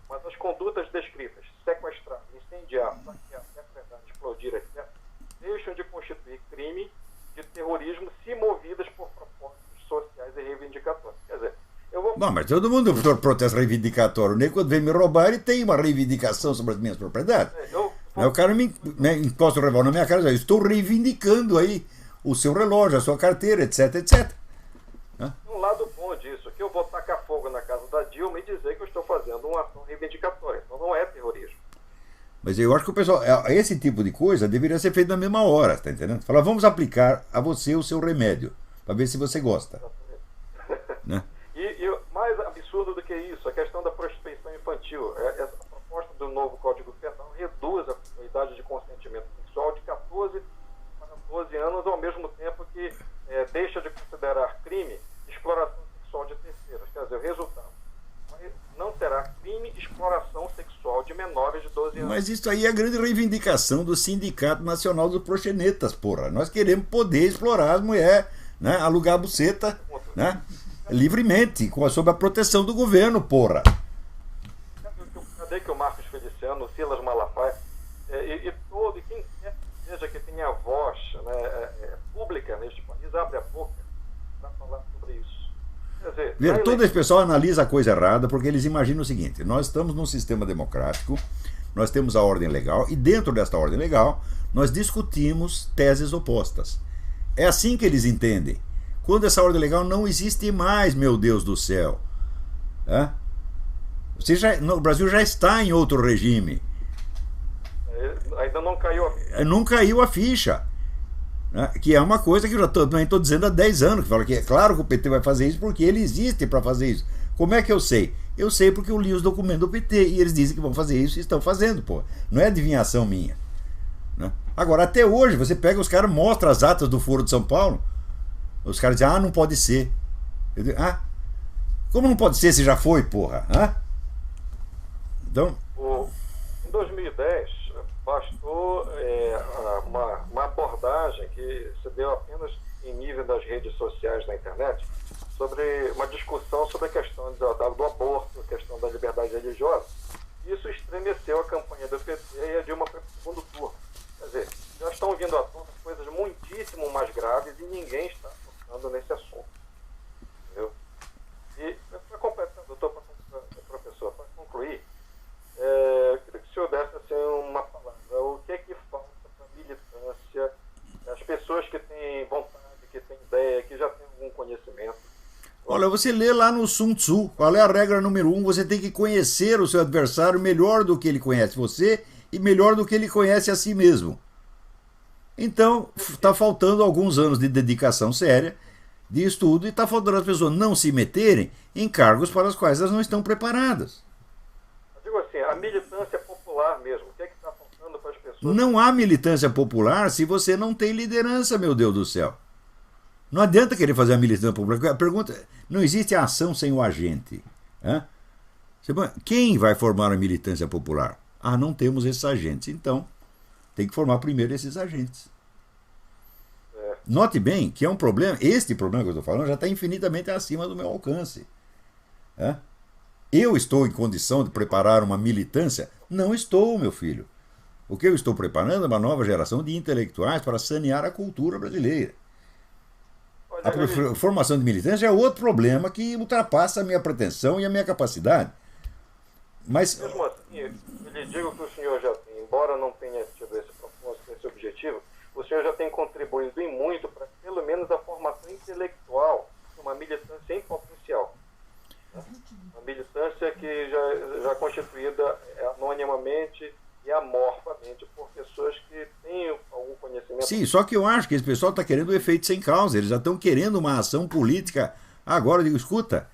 Speaker 3: mas as condutas descritas, sequestrar, incendiar, saquear, depredar, explodir, etc., deixam de constituir crime de terrorismo se movidas por propósitos sociais e reivindicatórios. Quer dizer,
Speaker 2: Bom, Não, mas todo mundo protesta reivindicatório. Nem quando vem me roubar, ele tem uma reivindicação sobre as minhas propriedades. Aí o cara me encosta o revólver na minha cara e diz, eu estou reivindicando aí o seu relógio, a sua carteira, etc, etc.
Speaker 3: Um lado bom disso, que eu vou tacar fogo na casa da Dilma e dizer que eu estou fazendo uma ação reivindicatória. Então não é terrorismo.
Speaker 2: Mas eu acho que o pessoal, esse tipo de coisa deveria ser feito na mesma hora, tá entendendo? Falar, vamos aplicar a você o seu remédio, para ver se você gosta. Né?
Speaker 3: E mais absurdo do que isso, a questão da prostituição infantil. Essa proposta do novo Código Penal reduz a idade de consentimento sexual de 14 para 12 anos, ao mesmo tempo que deixa de considerar crime exploração sexual de terceiros. Quer dizer, o resultado não será crime exploração sexual de menores de 12 anos.
Speaker 2: Mas isso aí é a grande reivindicação do Sindicato Nacional dos Proxenetas, porra. Nós queremos poder explorar as mulheres, né? Alugar a buceta, né? Livremente, sob a proteção do governo, porra.
Speaker 3: Cadê que o Marcos Feliciano, o Silas Malafaia, e quem quer que seja que tenha voz, né, pública neste país, abre a boca para falar sobre isso. Quer dizer,
Speaker 2: todo esse pessoal analisa a coisa errada porque eles imaginam o seguinte, nós estamos num sistema democrático, nós temos a ordem legal e dentro desta ordem legal nós discutimos teses opostas. É assim que eles entendem. Quando essa ordem legal não existe mais, meu Deus do céu. O Brasil já está em outro regime.
Speaker 3: Ainda não caiu a ficha.
Speaker 2: Não caiu a ficha. Né? Que é uma coisa que eu já estou dizendo há 10 anos. Que fala que é claro que o PT vai fazer isso porque ele existe para fazer isso. Como é que eu sei? Eu sei porque eu li os documentos do PT e eles dizem que vão fazer isso e estão fazendo, pô. Não é adivinhação minha. Né? Agora, até hoje, você pega os caras, mostra as atas do Foro de São Paulo. Os caras dizem, não pode ser. Eu digo, como não pode ser se já foi, porra? Então...
Speaker 3: Em 2010, bastou uma abordagem que se deu apenas em nível das redes sociais da internet sobre uma discussão sobre a questão do aborto, a questão da liberdade religiosa. Isso estremeceu a campanha do PT e a Dilma foi para o segundo turno. Quer dizer, já estão vindo à tona coisas muitíssimo mais graves e ninguém está tocando nesse assunto. Entendeu? E, para completar, professor, para concluir, eu queria que o senhor desse assim, uma palavra. O que é que falta para a militância, as pessoas que têm vontade, que têm ideia, que já têm algum conhecimento?
Speaker 2: Olha, você lê lá no Sun Tzu, qual é a regra número 1? Você tem que conhecer o seu adversário melhor do que ele conhece você e melhor do que ele conhece a si mesmo. Então, está faltando alguns anos de dedicação séria, de estudo, e está faltando as pessoas não se meterem em cargos para os quais elas não estão preparadas.
Speaker 3: Eu digo assim, a militância popular mesmo, o que é que está faltando para as pessoas?
Speaker 2: Não há militância popular se você não tem liderança, meu Deus do céu. Não adianta querer fazer a militância popular. A pergunta é, não existe a ação sem o agente. Quem vai formar a militância popular? Não temos esses agentes. Então, tem que formar primeiro esses agentes. Note bem que é um problema, este problema que eu estou falando já está infinitamente acima do meu alcance. Eu estou em condição de preparar uma militância? Não estou, meu filho. O que eu estou preparando é uma nova geração de intelectuais para sanear a cultura brasileira. A formação de militância é outro problema que ultrapassa a minha pretensão e a minha capacidade. Mas...
Speaker 3: Mesmo assim, eu lhe digo que o senhor já tem, embora não tenha tido esse propósito, esse objetivo, o senhor já tem contribuído em muito para, pelo menos, a formação intelectual de uma militância em potencial. Uma militância que já constituída anonimamente e amorfamente por pessoas que têm algum conhecimento.
Speaker 2: Sim, só que eu acho que esse pessoal está querendo o efeito sem causa, eles já estão querendo uma ação política. Agora eu digo, escuta,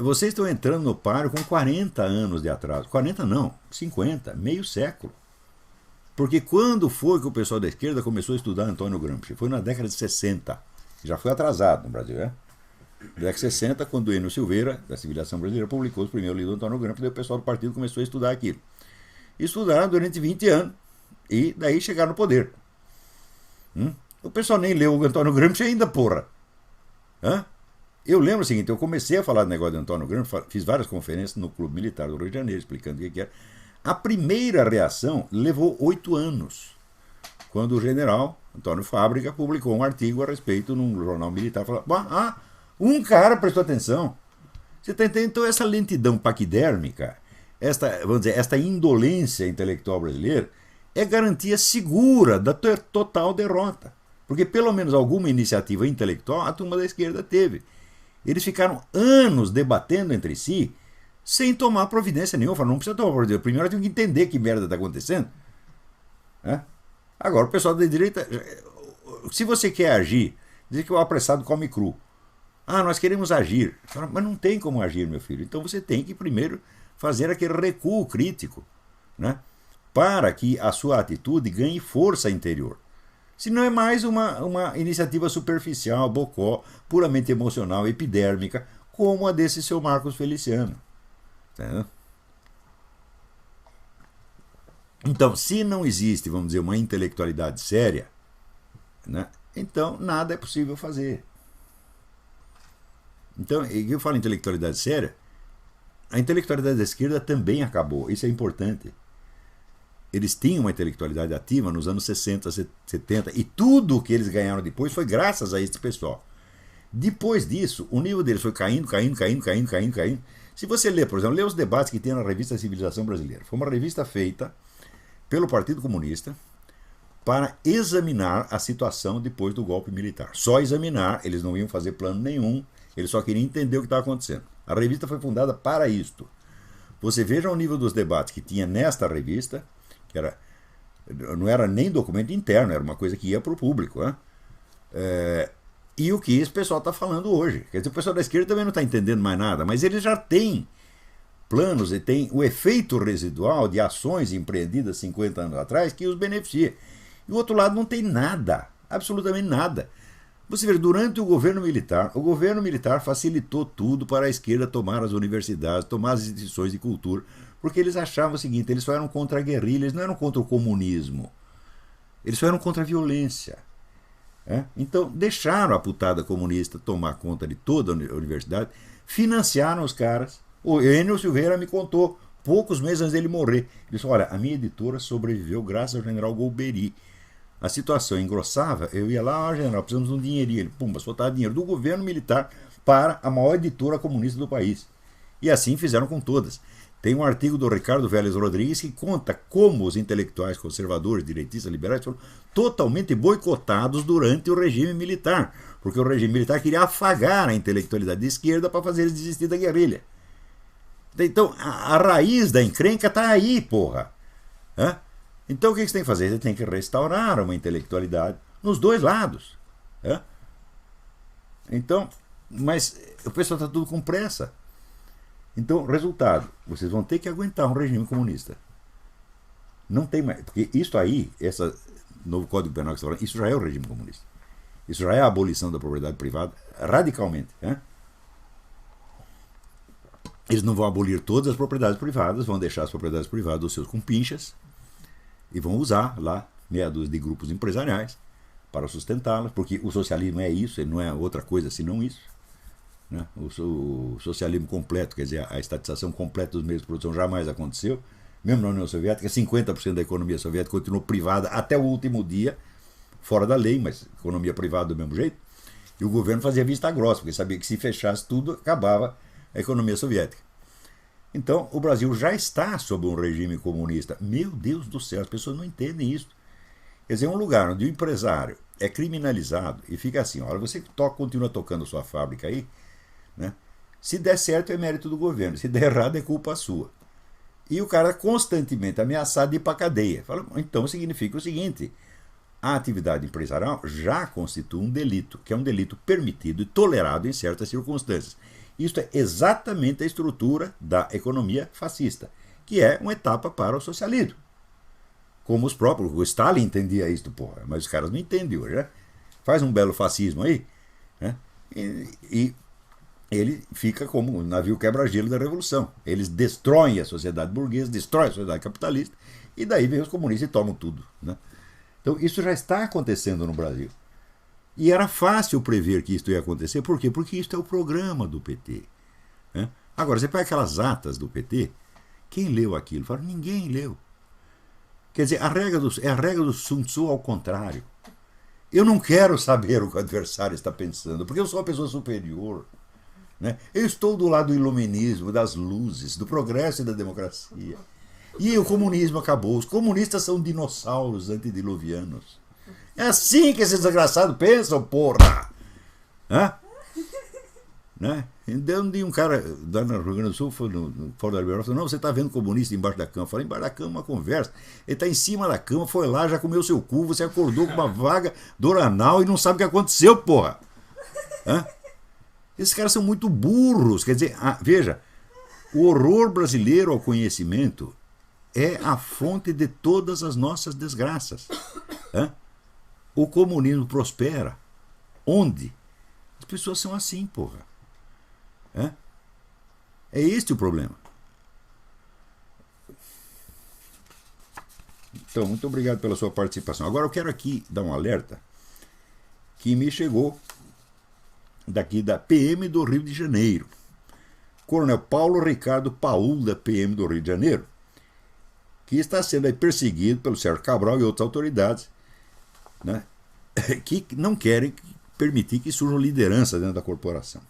Speaker 2: vocês estão entrando no páreo com 40 anos de atraso. 40 não, 50, meio século. Porque quando foi que o pessoal da esquerda começou a estudar Antônio Gramsci? Foi na década de 60. Já foi atrasado no Brasil, Na década de 60, quando o Enio Silveira, da Civilização Brasileira, publicou os primeiros livros do Antônio Gramsci, daí o pessoal do partido começou a estudar aquilo. Estudaram durante 20 anos e daí chegaram no poder. O pessoal nem leu o Antônio Gramsci ainda, porra. Eu lembro o seguinte, eu comecei a falar do negócio do Antônio Gramsci, fiz várias conferências no Clube Militar do Rio de Janeiro, explicando o que era. A primeira reação levou 8 anos, quando o general Antônio Fábrica publicou um artigo a respeito num jornal militar, falando, um cara prestou atenção. Você está entendendo? Então, essa lentidão paquidérmica, vamos dizer, esta indolência intelectual brasileira, é garantia segura da total derrota. Porque pelo menos alguma iniciativa intelectual a turma da esquerda teve. Eles ficaram anos debatendo entre si sem tomar providência nenhuma. Falaram, não precisa tomar providência. Primeiro tem que entender que merda está acontecendo. Agora, o pessoal da direita, se você quer agir, diz que o apressado come cru. Nós queremos agir. Mas não tem como agir, meu filho. Então você tem que primeiro fazer aquele recuo crítico, né? Para que a sua atitude ganhe força interior. Senão é mais uma iniciativa superficial, bocó, puramente emocional, epidérmica, como a desse seu Marcos Feliciano. Tá? Então, se não existe, vamos dizer, uma intelectualidade séria, né, então nada é possível fazer. Então, eu falo intelectualidade séria, a intelectualidade da esquerda também acabou, isso é importante. Eles tinham uma intelectualidade ativa nos anos 60, 70, e tudo o que eles ganharam depois foi graças a esse pessoal. Depois disso, o nível deles foi caindo. Se você ler, por exemplo, lê os debates que tem na revista Civilização Brasileira. Foi uma revista feita pelo Partido Comunista para examinar a situação depois do golpe militar. Só examinar, eles não iam fazer plano nenhum, eles só queriam entender o que estava acontecendo. A revista foi fundada para isto. Você veja o nível dos debates que tinha nesta revista, que não era nem documento interno, era uma coisa que ia para o público. Né? E o que esse pessoal está falando hoje. Quer dizer, o pessoal da esquerda também não está entendendo mais nada, mas eles já têm planos e têm o efeito residual de ações empreendidas 50 anos atrás que os beneficia. E o outro lado não tem nada, absolutamente nada. Você vê, durante o governo militar facilitou tudo para a esquerda tomar as universidades, tomar as instituições de cultura, porque eles achavam o seguinte, eles só eram contra a guerrilha, eles não eram contra o comunismo, eles só eram contra a violência. Então, deixaram a putada comunista tomar conta de toda a universidade, financiaram os caras. O Enio Silveira me contou, poucos meses antes dele morrer. Ele disse, olha, a minha editora sobreviveu graças ao general Golbery. A situação engrossava, eu ia lá, general, precisamos de um dinheirinho. Ele, pumba, soltava dinheiro do governo militar para a maior editora comunista do país. E assim fizeram com todas. Tem um artigo do Ricardo Vélez Rodrigues que conta como os intelectuais conservadores, direitistas, liberais foram totalmente boicotados durante o regime militar, porque o regime militar queria afagar a intelectualidade de esquerda para fazer eles desistir da guerrilha. Então, a raiz da encrenca está aí, porra. Então, o que você tem que fazer? Você tem que restaurar uma intelectualidade nos dois lados. Então, mas o pessoal está tudo com pressa. Então, resultado, vocês vão ter que aguentar um regime comunista. Não tem mais, porque isso aí, esse novo Código Penal que você está falando, isso já é o regime comunista. Isso já é a abolição da propriedade privada radicalmente. Eles não vão abolir todas as propriedades privadas, vão deixar as propriedades privadas dos seus compinchas e vão usar lá meia dúzia de grupos empresariais para sustentá-las, porque o socialismo é isso, ele não é outra coisa senão isso. O socialismo completo, quer dizer, a estatização completa dos meios de produção jamais aconteceu. Mesmo na União Soviética, 50% da economia soviética continuou privada até o último dia, fora da lei, mas economia privada do mesmo jeito. E o governo fazia vista grossa, porque sabia que se fechasse tudo, acabava a economia soviética. Então, o Brasil já está sob um regime comunista. Meu Deus do céu, as pessoas não entendem isso. Quer dizer, um lugar onde o empresário é criminalizado e fica assim, olha, você continua tocando sua fábrica aí, se der certo é mérito do governo, se der errado é culpa sua. E o cara constantemente ameaçado de ir para a cadeia. Fala, então significa o seguinte, a atividade empresarial já constitui um delito, que é um delito permitido e tolerado em certas circunstâncias. Isto é exatamente a estrutura da economia fascista, que é uma etapa para o socialismo. Como os próprios, o Stalin entendia isso, porra, mas os caras não entendem hoje, né? Faz um belo fascismo aí, e ele fica como o navio quebra-gelo da revolução. Eles destroem a sociedade burguesa, destroem a sociedade capitalista, e daí vem os comunistas e tomam tudo. Então isso já está acontecendo no Brasil. E era fácil prever que isso ia acontecer. Por quê? Porque isso é o programa do PT. Agora, você pega aquelas atas do PT, quem leu aquilo? Fala, ninguém leu. Quer dizer, é a regra do Sun Tzu ao contrário. Eu não quero saber o que o adversário está pensando, porque eu sou uma pessoa superior. Né? Eu estou do lado do iluminismo, das luzes, do progresso e da democracia. E o comunismo acabou. Os comunistas são dinossauros antediluvianos. É assim que esses desgraçados pensam, porra! Hã? Né? Então, um cara lá no Rio Grande do Sul, fora da Liberdade, falou: não, você está vendo comunista embaixo da cama. Eu falei: embaixo da cama, uma conversa. Ele está em cima da cama, foi lá, já comeu seu cu, você acordou com uma vaga do oranal e não sabe o que aconteceu, porra! Hã? Esses caras são muito burros. Quer dizer, veja, o horror brasileiro ao conhecimento é a fonte de todas as nossas desgraças. Hã? O comunismo prospera. Onde? As pessoas são assim, porra. Hã? É este o problema. Então, muito obrigado pela sua participação. Agora eu quero aqui dar um alerta que me chegou daqui da PM do Rio de Janeiro. Coronel Paulo Ricardo Paul, da PM do Rio de Janeiro, que está sendo aí perseguido pelo Sérgio Cabral e outras autoridades, né, que não querem permitir que surjam lideranças dentro da corporação.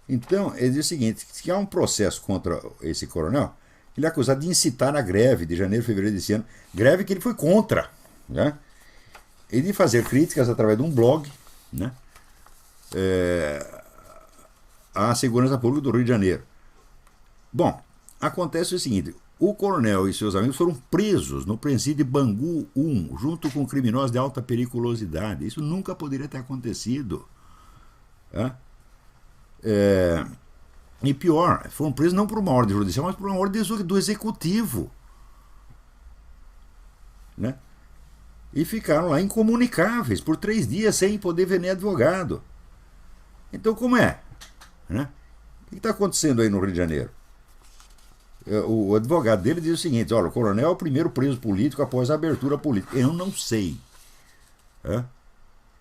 Speaker 2: Então, ele diz o seguinte, que há um processo contra esse coronel, ele é acusado de incitar a greve de janeiro e fevereiro desse ano, greve que ele foi contra, né, e de fazer críticas através de um blog, né, à segurança pública do Rio de Janeiro. Bom, acontece o seguinte: o coronel e seus amigos foram presos no presídio de Bangu 1, junto com criminosos de alta periculosidade. Isso nunca poderia ter acontecido. E pior, foram presos não por uma ordem judicial, mas por uma ordem do executivo. Né? E ficaram lá incomunicáveis por 3 dias sem poder ver nem advogado. Então, como é? Né? O que está acontecendo aí no Rio de Janeiro? O advogado dele diz o seguinte: olha, o coronel é o primeiro preso político após a abertura política. Eu não sei.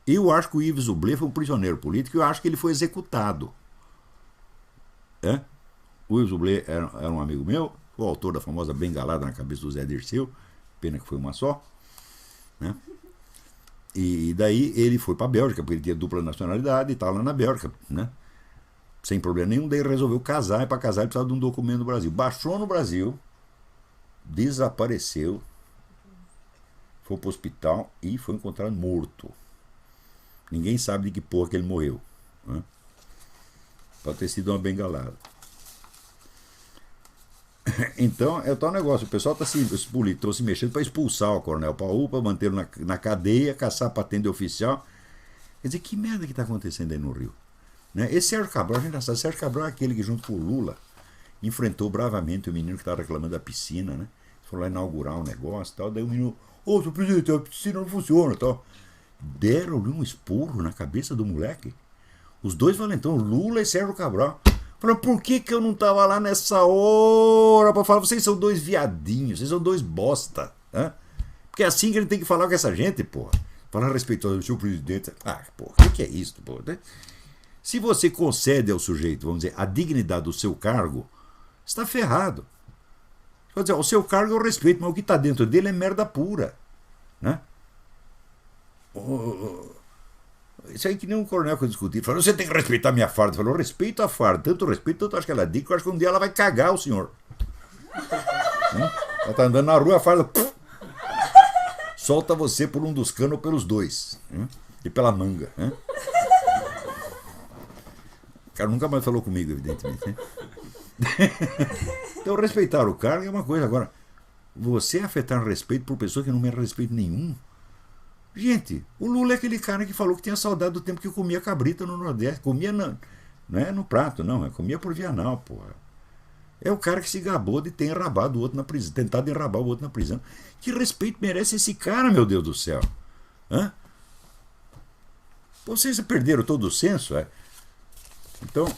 Speaker 2: Eu acho que o Yves Zublé foi um prisioneiro político e eu acho que ele foi executado. O Yves Zublé era um amigo meu, foi o autor da famosa bengalada na cabeça do Zé Dirceu, pena que foi uma só. Né? E daí ele foi para a Bélgica, porque ele tinha dupla nacionalidade e estava lá na Bélgica, né? Sem problema nenhum. Daí ele resolveu casar, e para casar ele precisava de um documento no Brasil. Baixou no Brasil, desapareceu, foi para o hospital e foi encontrado morto. Ninguém sabe de que porra que ele morreu. Né? Pode ter sido uma bengalada. Então, é o tal negócio. O pessoal os políticos estão se mexendo para expulsar o coronel Paul, para mantê-lo na cadeia, caçar a patente oficial. Quer dizer, que merda que está acontecendo aí no Rio? Né? Esse Sérgio Cabral, a gente já sabe, Sérgio Cabral é aquele que, junto com o Lula, enfrentou bravamente o menino que estava reclamando da piscina, né? Foi lá inaugurar um negócio e tal. Daí o menino: ô, seu presidente, a piscina não funciona e tal. Deram-lhe um esporro na cabeça do moleque. Os dois valentão, Lula e Sérgio Cabral. Falaram: por que eu não tava lá nessa hora pra falar? Vocês são dois viadinhos, vocês são dois bosta. Né? Porque é assim que a gente tem que falar com essa gente, porra. Falar respeitoso do seu presidente. Ah, porra, o que é isso, porra? Né? Se você concede ao sujeito, vamos dizer, a dignidade do seu cargo, está ferrado. Pode dizer, o seu cargo eu respeito, mas o que está dentro dele é merda pura. Né? Isso aí que nem um coronel que eu discuti. Falou: você tem que respeitar a minha farda. Falou: respeito a farda. Tanto respeito, tanto acho que ela é dica, que eu acho que um dia ela vai cagar o senhor. Ela está andando na rua, a farda solta você por um dos canos ou pelos dois. E pela manga. O cara nunca mais falou comigo, evidentemente. Né? Então, respeitar o cargo é uma coisa. Agora, você afetar respeito por pessoa que não merece respeito nenhum. Gente, o Lula é aquele cara que falou que tinha saudade do tempo que comia cabrita no Nordeste. Comia não é no prato, não. Comia por Vianal, porra. É o cara que se gabou de ter enrabado o outro na prisão, tentado enrabar o outro na prisão. Que respeito merece esse cara, meu Deus do céu? Vocês perderam todo o senso, é? Então,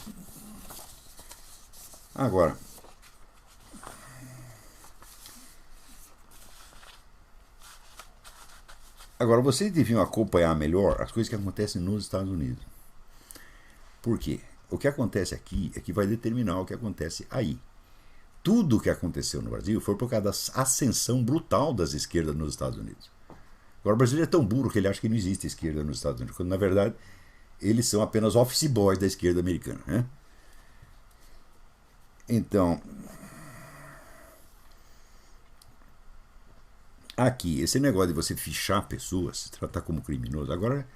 Speaker 2: agora, vocês deviam acompanhar melhor as coisas que acontecem nos Estados Unidos. Por quê? O que acontece aqui é que vai determinar o que acontece aí. Tudo o que aconteceu no Brasil foi por causa da ascensão brutal das esquerdas nos Estados Unidos. Agora, o brasileiro é tão burro que ele acha que não existe esquerda nos Estados Unidos, quando, na verdade, eles são apenas office boys da esquerda americana. Né? Então, aqui, esse negócio de você fichar pessoas, se tratar como criminoso, agora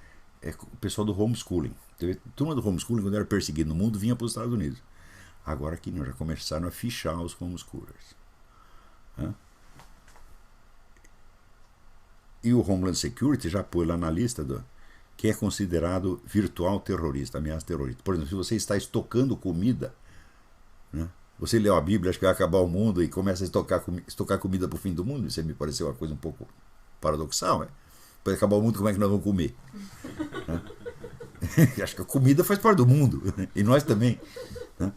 Speaker 2: é o pessoal do homeschooling. A turma do homeschooling, quando era perseguido no mundo, vinha para os Estados Unidos. Agora aqui não, já começaram a fichar os homeschoolers. Né? E o Homeland Security já pôs lá na lista que é considerado virtual terrorista, ameaça terrorista. Por exemplo, se você está estocando comida, né? Você leu a Bíblia, acha que vai acabar o mundo e começa a estocar comida para o fim do mundo, isso me pareceu uma coisa um pouco paradoxal, né? Para acabar o mundo, como é que nós vamos comer? Né? Acho que a comida faz parte do mundo, né? E nós também. Né?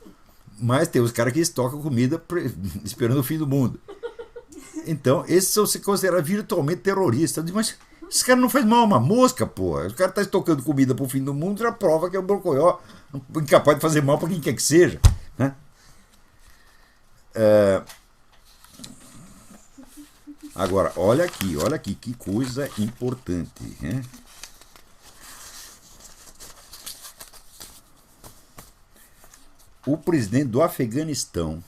Speaker 2: Mas tem os caras que estocam comida esperando o fim do mundo. Então, esses são se considerados virtualmente terroristas. Mas esse cara não faz mal a uma mosca, porra. O cara está estocando comida para o fim do mundo, já prova que é um brocoió incapaz de fazer mal para quem quer que seja. Né? Agora, olha aqui, que coisa importante. Né? O presidente do Afeganistão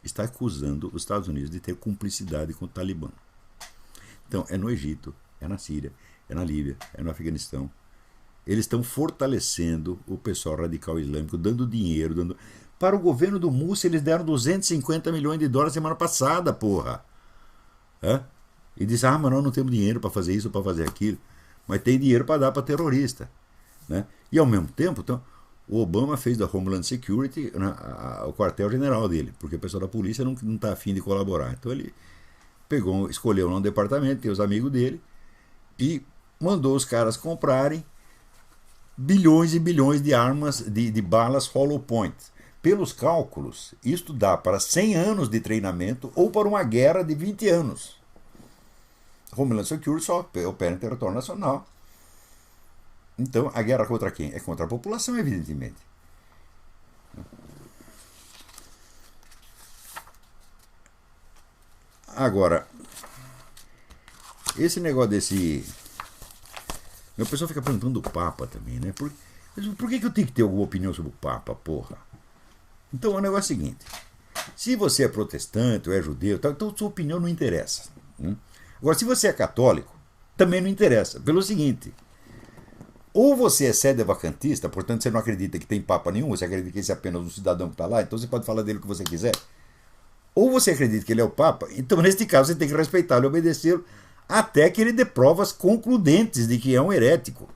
Speaker 2: está acusando os Estados Unidos de ter cumplicidade com o Talibã. Então, é no Egito, é na Síria, é na Líbia, é no Afeganistão. Eles estão fortalecendo o pessoal radical islâmico, dando dinheiro, Para o governo do Mússia, eles deram 250 milhões de dólares semana passada, porra. E disse, mas nós não temos dinheiro para fazer isso, para fazer aquilo. Mas tem dinheiro para dar para terrorista. Né? E ao mesmo tempo, então, o Obama fez da Homeland Security, né, o quartel-general dele, porque o pessoal da polícia não está afim de colaborar. Então ele escolheu lá um departamento, tem os amigos dele, e mandou os caras comprarem bilhões e bilhões de armas, de balas hollow point. Pelos cálculos, isto dá para 100 anos de treinamento ou para uma guerra de 20 anos. Homeland Security só opera em território nacional. Então, a guerra contra quem? É contra a população, evidentemente. Agora, esse negócio desse... O pessoal fica perguntando do Papa também, né? Por que eu tenho que ter alguma opinião sobre o Papa, porra? Então, o negócio é o seguinte. Se você é protestante ou é judeu, então sua opinião não interessa. Agora, se você é católico, também não interessa. Pelo seguinte... Ou você é sedevacantista, portanto você não acredita que tem Papa nenhum, você acredita que esse é apenas um cidadão que está lá, então você pode falar dele o que você quiser. Ou você acredita que ele é o Papa, então neste caso você tem que respeitá-lo e obedecê-lo até que ele dê provas concludentes de que é um herético.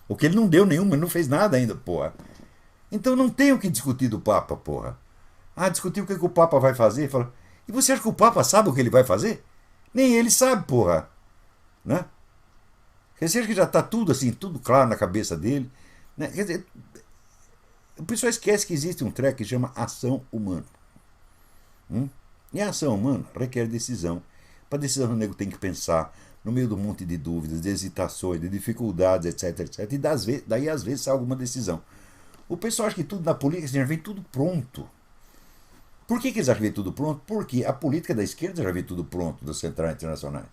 Speaker 2: O que ele não deu nenhuma, ele não fez nada ainda, porra. Então não tem o que discutir do Papa, porra. Discutir o que o Papa vai fazer? Fala, e você acha que o Papa sabe o que ele vai fazer? Nem ele sabe, porra. Né? Quer dizer que já está tudo assim, tudo claro na cabeça dele. Né? Quer dizer, o pessoal esquece que existe um treco que chama ação humana. E a ação humana requer decisão. Para decisão, o nego tem que pensar no meio do monte de dúvidas, de hesitações, de dificuldades, etc, etc. E daí, às vezes, sai alguma decisão. O pessoal acha que tudo na política já vem tudo pronto. Por que eles acham que vem tudo pronto? Porque a política da esquerda já vem tudo pronto, das centrais internacionais.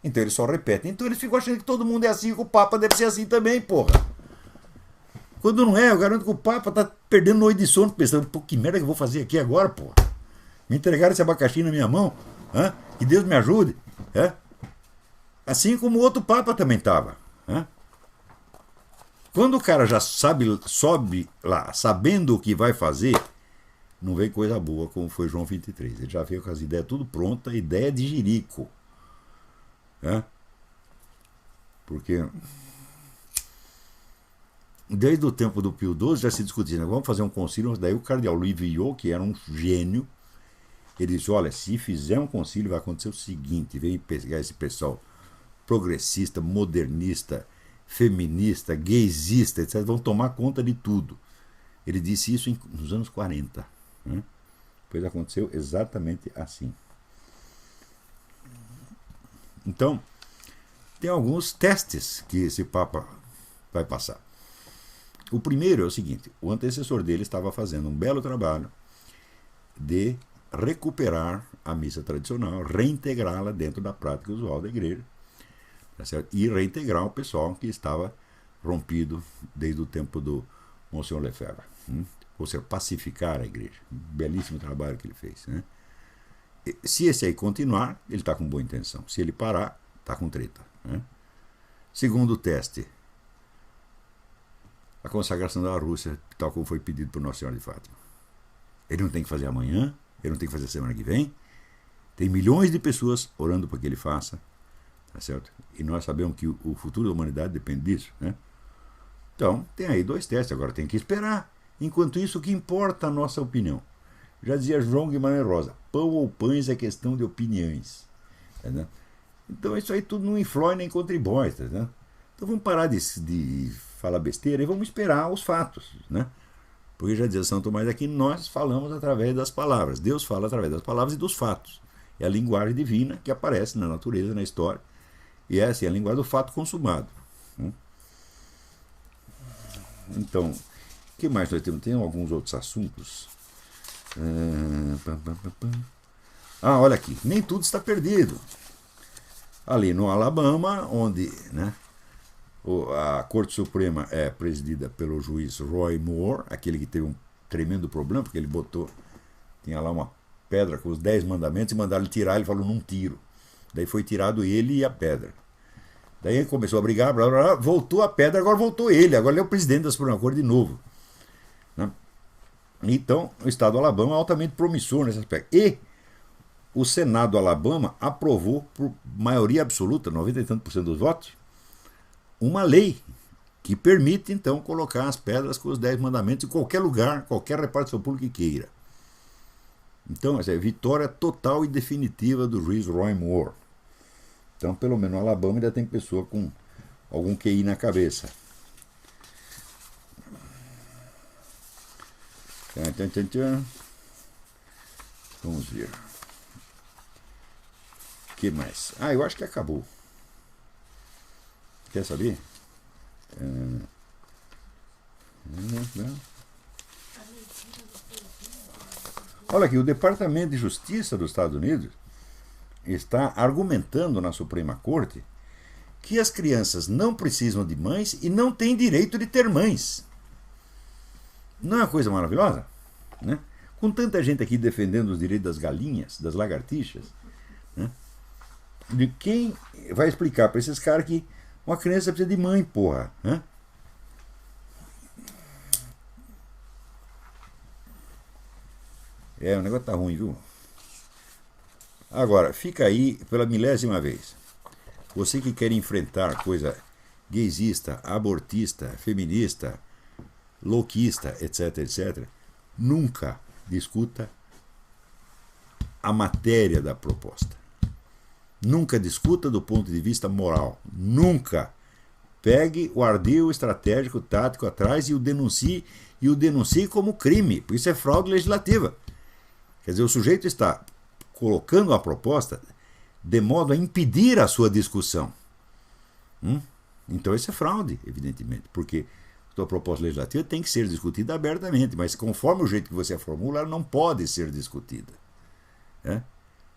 Speaker 2: Então eles só repetem. Então eles ficam achando que todo mundo é assim, que o Papa deve ser assim também, porra. Quando não é, eu garanto que o Papa tá perdendo noite de sono, pensando, pô, que merda que eu vou fazer aqui agora, porra? Me entregaram esse abacaxi na minha mão, que Deus me ajude. Assim como o outro Papa também estava. Quando o cara já sobe lá, sabendo o que vai fazer, não vem coisa boa, como foi João 23. Ele já veio com as ideias tudo prontas, ideia de jirico. Porque desde o tempo do Pio XII já se discutia, né? Vamos fazer um concílio. Daí o cardeal Louis Veuillot, que era um gênio, ele disse, olha, se fizer um concílio vai acontecer o seguinte, vem pegar esse pessoal progressista, modernista, feminista, gaysista, etc., vão tomar conta de tudo. Ele disse isso nos anos 40. Pois aconteceu exatamente assim. Então, tem alguns testes que esse Papa vai passar. O primeiro é o seguinte, o antecessor dele estava fazendo um belo trabalho de recuperar a missa tradicional, reintegrá-la dentro da prática usual da igreja, tá certo? E reintegrar o pessoal que estava rompido desde o tempo do Monsenhor Lefebvre. ou seja, pacificar a igreja. Belíssimo trabalho que ele fez. Né? Se esse aí continuar, ele está com boa intenção. Se ele parar, está com treta. Né? Segundo teste, a consagração da Rússia, tal como foi pedido por Nossa Senhora de Fátima. Ele não tem que fazer amanhã, ele não tem que fazer semana que vem. Tem milhões de pessoas orando para que ele faça. Tá certo? E nós sabemos que o futuro da humanidade depende disso. Né? Então, tem aí 2 testes, agora tem que esperar. Enquanto isso, o que importa a nossa opinião? Já dizia João Guimarães Rosa, pão ou pães é questão de opiniões. Tá? Então isso aí tudo não influi nem contribui. Tá? Então vamos parar de falar besteira e vamos esperar os fatos. Né? Porque já dizia São Tomás aqui, nós falamos através das palavras. Deus fala através das palavras e dos fatos. É a linguagem divina que aparece na natureza, na história. E essa é assim, a linguagem do fato consumado. Então, o que mais nós temos? Tem alguns outros assuntos. Olha aqui, nem tudo está perdido. Ali no Alabama, onde né, a Corte Suprema é presidida pelo juiz Roy Moore, aquele que teve um tremendo problema, porque ele tinha lá uma pedra com os 10 mandamentos e mandaram ele tirar, ele falou, não tiro. Daí foi tirado ele e a pedra. Daí ele começou a brigar, blá, blá, blá, voltou a pedra, agora voltou ele. Agora ele é o presidente da Suprema Corte de novo. Né? Então, o estado do Alabama é altamente promissor nesse aspecto. E o Senado do Alabama aprovou, por maioria absoluta, 90 e tantos por cento dos votos, uma lei que permite, então, colocar as pedras com os 10 mandamentos em qualquer lugar, qualquer repartição pública que queira. Então, essa é a vitória total e definitiva do juiz Roy Moore. Então, pelo menos no Alabama ainda tem pessoa com algum QI na cabeça. Vamos ver. O que mais? Eu acho que acabou. Quer saber? Olha aqui, o Departamento de Justiça dos Estados Unidos está argumentando na Suprema Corte que as crianças não precisam de mães e não têm direito de ter mães. Não é uma coisa maravilhosa? Né? Com tanta gente aqui defendendo os direitos das galinhas, das lagartixas, né? De quem vai explicar para esses caras que uma criança precisa de mãe, porra? Né? O negócio tá ruim, viu? Agora, fica aí pela 1000ª vez. Você que quer enfrentar coisa gaysista, abortista, feminista, louquista, etc, etc, nunca discuta a matéria da proposta. Nunca discuta do ponto de vista moral. Nunca. Pegue o ardil estratégico, tático atrás e o denuncie como crime. Por isso é fraude legislativa. Quer dizer, o sujeito está colocando uma proposta de modo a impedir a sua discussão. Então isso é fraude, evidentemente, porque a sua proposta legislativa tem que ser discutida abertamente, mas conforme o jeito que você a formula, ela não pode ser discutida. Né?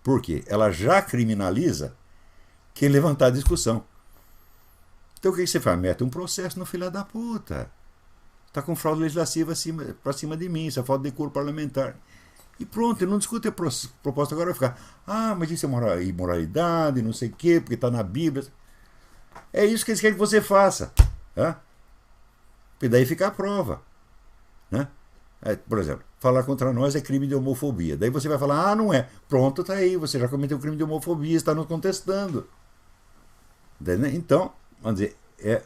Speaker 2: Por quê? Ela já criminaliza quem levantar a discussão. Então o que você faz? Mete um processo no filho da puta. Está com fraude legislativa para cima de mim, isso é falta de decoro parlamentar. E pronto, ele não discute a proposta, agora vai ficar, mas isso é imoralidade, não sei o quê, porque está na Bíblia. É isso que eles querem que você faça. Né? E daí fica a prova. Né? Por exemplo, falar contra nós é crime de homofobia. Daí você vai falar, não é. Pronto, está aí, você já cometeu crime de homofobia, está nos contestando. Então, vamos dizer, é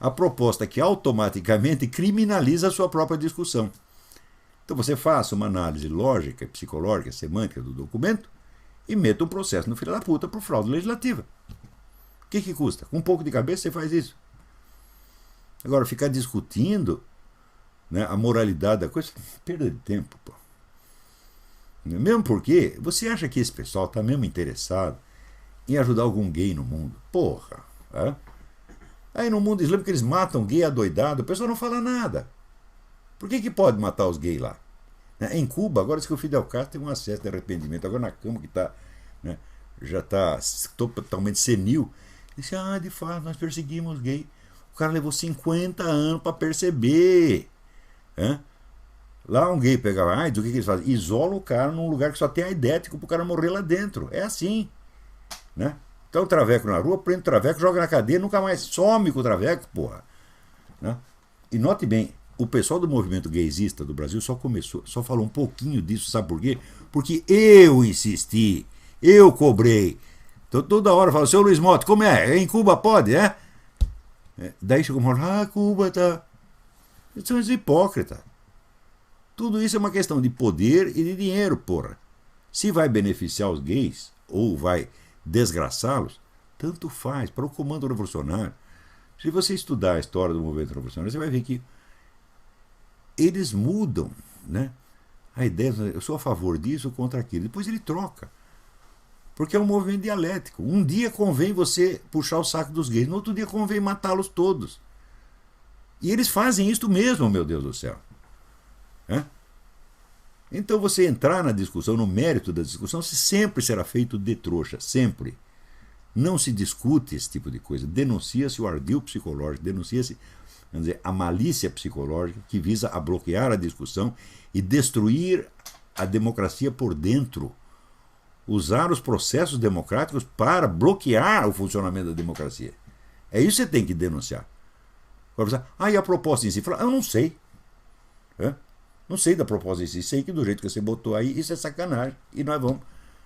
Speaker 2: a proposta que automaticamente criminaliza a sua própria discussão. Então você faça uma análise lógica, psicológica, semântica do documento e meta um processo no filho da puta por fraude legislativa. O que custa? Com um pouco de cabeça você faz isso. Agora, ficar discutindo, né, a moralidade da coisa, perda de tempo. Pô. Mesmo porque você acha que esse pessoal está mesmo interessado em ajudar algum gay no mundo? Porra! É? Aí no mundo islâmico eles matam gay adoidado, o pessoal não fala nada. Por que pode matar os gays lá? Em Cuba, agora diz que o Fidel Castro tem um acesso de arrependimento. Agora na cama que tá, né, já está totalmente senil. Disse, de fato, nós perseguimos os gays. O cara levou 50 anos para perceber. Lá um gay pegava AIDS, o que eles fazem? Isola o cara num lugar que só tem aidético pro cara morrer lá dentro. É assim, né? Então o traveco na rua, prende o traveco, joga na cadeia, nunca mais some com o traveco, porra. Né? E note bem, o pessoal do movimento gaysista do Brasil só falou um pouquinho disso, sabe por quê? Porque eu insisti, eu cobrei. Então toda hora fala, seu Luiz Motti, como é? Em Cuba pode, é? Daí chegou uma hora, Cuba tá... Eles são hipócritas. Tudo isso é uma questão de poder e de dinheiro, porra. Se vai beneficiar os gays ou vai desgraçá-los, tanto faz. Para o comando revolucionário, se você estudar a história do movimento revolucionário, você vai ver que eles mudam, né? A ideia, eu sou a favor disso ou contra aquilo. Depois ele troca. Porque é um movimento dialético. Um dia convém você puxar o saco dos gays, no outro dia convém matá-los todos. E eles fazem isso mesmo, meu Deus do céu. Então você entrar na discussão, no mérito da discussão, sempre será feito de trouxa, sempre. Não se discute esse tipo de coisa, denuncia-se o ardil psicológico, denuncia-se, vamos dizer, a malícia psicológica que visa a bloquear a discussão e destruir a democracia por dentro, usar os processos democráticos para bloquear o funcionamento da democracia. É isso que você tem que denunciar. E a proposta em si? Eu não sei. Não sei da proposta em si, sei que do jeito que você botou aí, isso é sacanagem. E nós vamos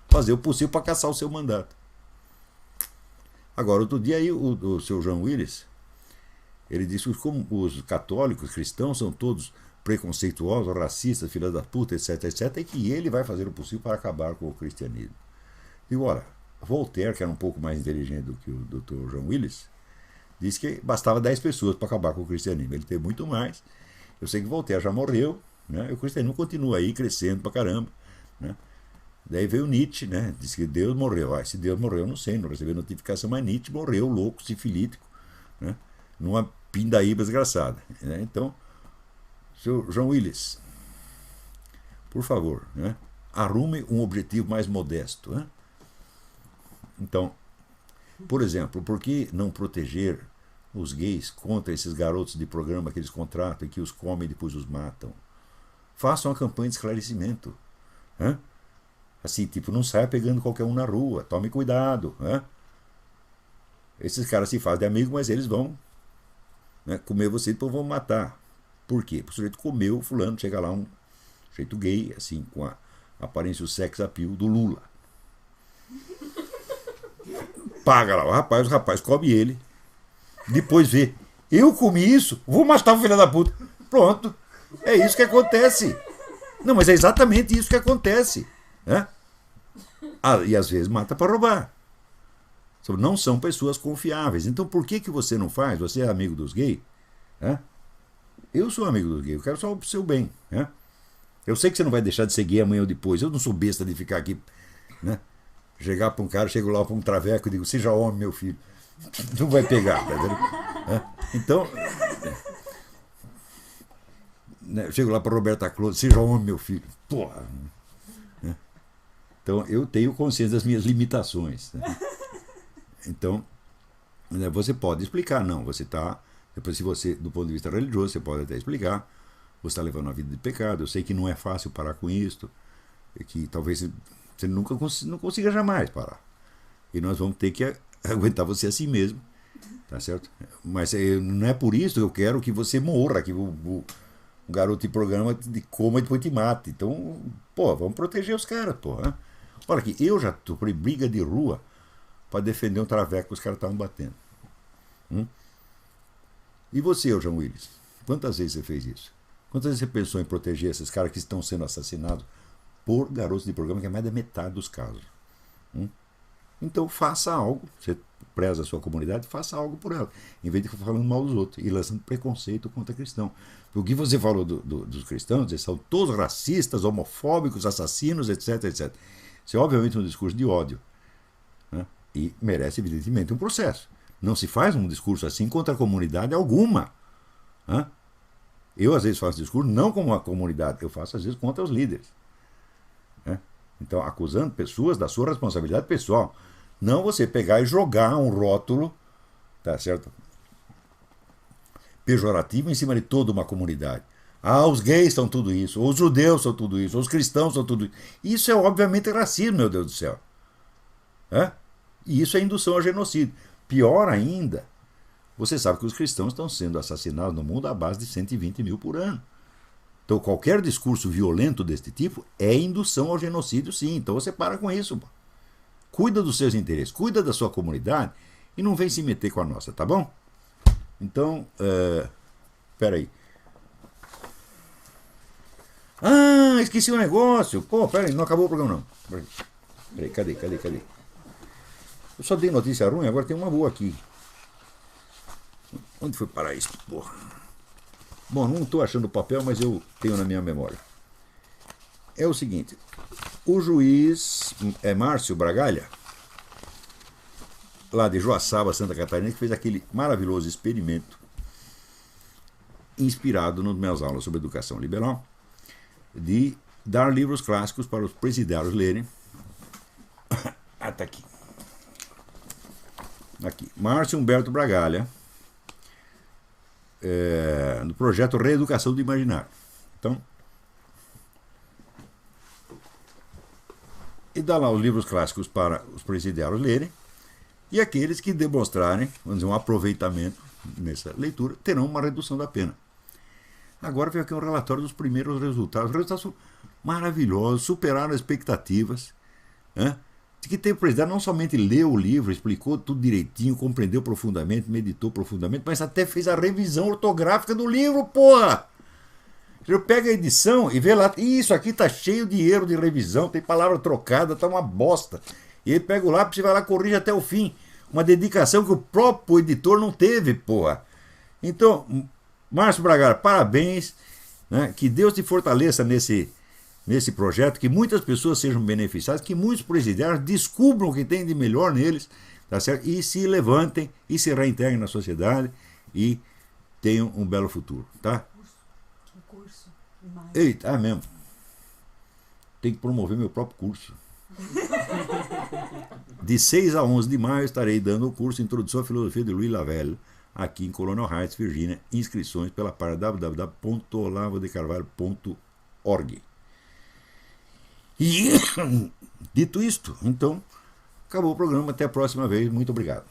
Speaker 2: fazer o possível para caçar o seu mandato. Agora, outro dia aí, o seu João Willis, ele disse que como os católicos, cristãos, são todos preconceituosos, racistas, filha da puta, etc, etc, e que ele vai fazer o possível para acabar com o cristianismo. E ora, Voltaire, que era um pouco mais inteligente do que o Dr. João Willis, disse que bastava 10 pessoas para acabar com o cristianismo. Ele tem muito mais. Eu sei que Voltaire já morreu, né? E o cristianismo continua aí crescendo pra caramba, né? Daí veio Nietzsche, né? Disse que Deus morreu. Se Deus morreu, eu não sei, não recebi notificação, mas Nietzsche morreu, louco, sifilítico, né? Numa pindaíba desgraçada, né? Então, seu João Willis, por favor, né? Arrume um objetivo mais modesto, né? Então, por exemplo, por que não proteger os gays contra esses garotos de programa que eles contratam e que os comem e depois os matam? Façam uma campanha de esclarecimento. Assim, tipo, não saia pegando qualquer um na rua. Tome cuidado. Esses caras se fazem de amigo, mas eles vão, né, comer você e depois vão matar. Por quê? Porque o sujeito comeu, fulano, chega lá um sujeito gay, assim, com a aparência o sex appeal do Lula. Paga lá o rapaz come ele. Depois vê, eu comi isso, vou matar o filho da puta. Pronto. É isso que acontece. Não, mas é exatamente isso que acontece. E às vezes mata para roubar. Não são pessoas confiáveis. Então por que você não faz? Você é amigo dos gays? Eu sou amigo dos gays, eu quero só o seu bem. Eu sei que você não vai deixar de ser gay amanhã ou depois. Eu não sou besta de ficar aqui, né? Chegar para um cara, chego lá para um traveco e digo, seja homem, meu filho. Não vai pegar, tá vendo? Então, né, chego lá para Roberta Close, seja homem, meu filho. Porra. Então, eu tenho consciência das minhas limitações. Né? Então, né, você pode explicar, não, você está... Depois, se você, do ponto de vista religioso, você pode até explicar, você está levando uma vida de pecado, eu sei que não é fácil parar com isso, que talvez você nunca não consiga jamais parar. E nós vamos ter que aguentar você assim mesmo, tá certo? Mas não é por isso que eu quero que você morra, que o garoto de programa te coma e depois te mate. Então, vamos proteger os caras, Olha aqui, eu já tô por briga de rua para defender um traveco que os caras estavam batendo. E você, João Willis? Quantas vezes você fez isso? Quantas vezes você pensou em proteger esses caras que estão sendo assassinados por garotos de programa, que é mais da metade dos casos? Então faça algo, você preza a sua comunidade, faça algo por ela, em vez de ficar falando mal dos outros e lançando preconceito contra cristão. O que você falou dos cristãos, eles são todos racistas, homofóbicos, assassinos, etc, etc. Isso é obviamente um discurso de ódio, né? E merece evidentemente um processo. Não se faz um discurso assim contra a comunidade alguma. Eu às vezes faço discurso não como uma comunidade, eu faço às vezes contra os líderes. Então, acusando pessoas da sua responsabilidade pessoal. Não você pegar e jogar um rótulo, tá certo? Pejorativo em cima de toda uma comunidade. Ah, os gays são tudo isso, os judeus são tudo isso, os cristãos são tudo isso. Isso é obviamente racismo, meu Deus do céu. É? E isso é indução ao genocídio. Pior ainda, você sabe que os cristãos estão sendo assassinados no mundo à base de 120 mil por ano. Então qualquer discurso violento deste tipo é indução ao genocídio, sim. Então você para com isso. Pô. Cuida dos seus interesses, cuida da sua comunidade e não vem se meter com a nossa, tá bom? Então, peraí. Ah, esqueci um negócio. Pô, peraí, não acabou o programa não. Peraí, cadê? Eu só dei notícia ruim, agora tem uma boa aqui. Onde foi parar isso, porra? Bom, não estou achando o papel, mas eu tenho na minha memória. É o seguinte, o juiz Márcio Bragalha, lá de Joaçaba, Santa Catarina, que fez aquele maravilhoso experimento inspirado nas minhas aulas sobre educação liberal, de dar livros clássicos para os presidiários lerem. Ah, tá aqui. Aqui. Márcio Humberto Bragalha, no projeto Reeducação do Imaginário. Então, e dá lá os livros clássicos para os presidiários lerem, e aqueles que demonstrarem, vamos dizer, um aproveitamento nessa leitura, terão uma redução da pena. Agora veio aqui um relatório dos primeiros resultados. Os resultados são maravilhosos, superaram as expectativas. De que tem o presidente não somente leu o livro, explicou tudo direitinho, compreendeu profundamente, meditou profundamente, mas até fez a revisão ortográfica do livro, porra! Você pega a edição e vê lá, isso aqui tá cheio de erro de revisão, tem palavra trocada, tá uma bosta. E ele pega o lápis e vai lá, corrige até o fim. Uma dedicação que o próprio editor não teve, porra. Então, Márcio Braga, parabéns, né? Que Deus te fortaleça nesse projeto, que muitas pessoas sejam beneficiadas, que muitos presidiários descubram o que tem de melhor neles, tá certo? E se levantem e se reintegrem na sociedade e tenham um belo futuro, tá?
Speaker 4: Que curso?
Speaker 2: Eita, mesmo. Tem que promover meu próprio curso. De 6 a 11 de maio estarei dando o curso Introdução à Filosofia de Louis Lavelle, aqui em Colonial Heights, Virgínia. Inscrições pela página www.olavodecarvalho.org. E, dito isto, então, acabou o programa. Até a próxima vez. Muito obrigado.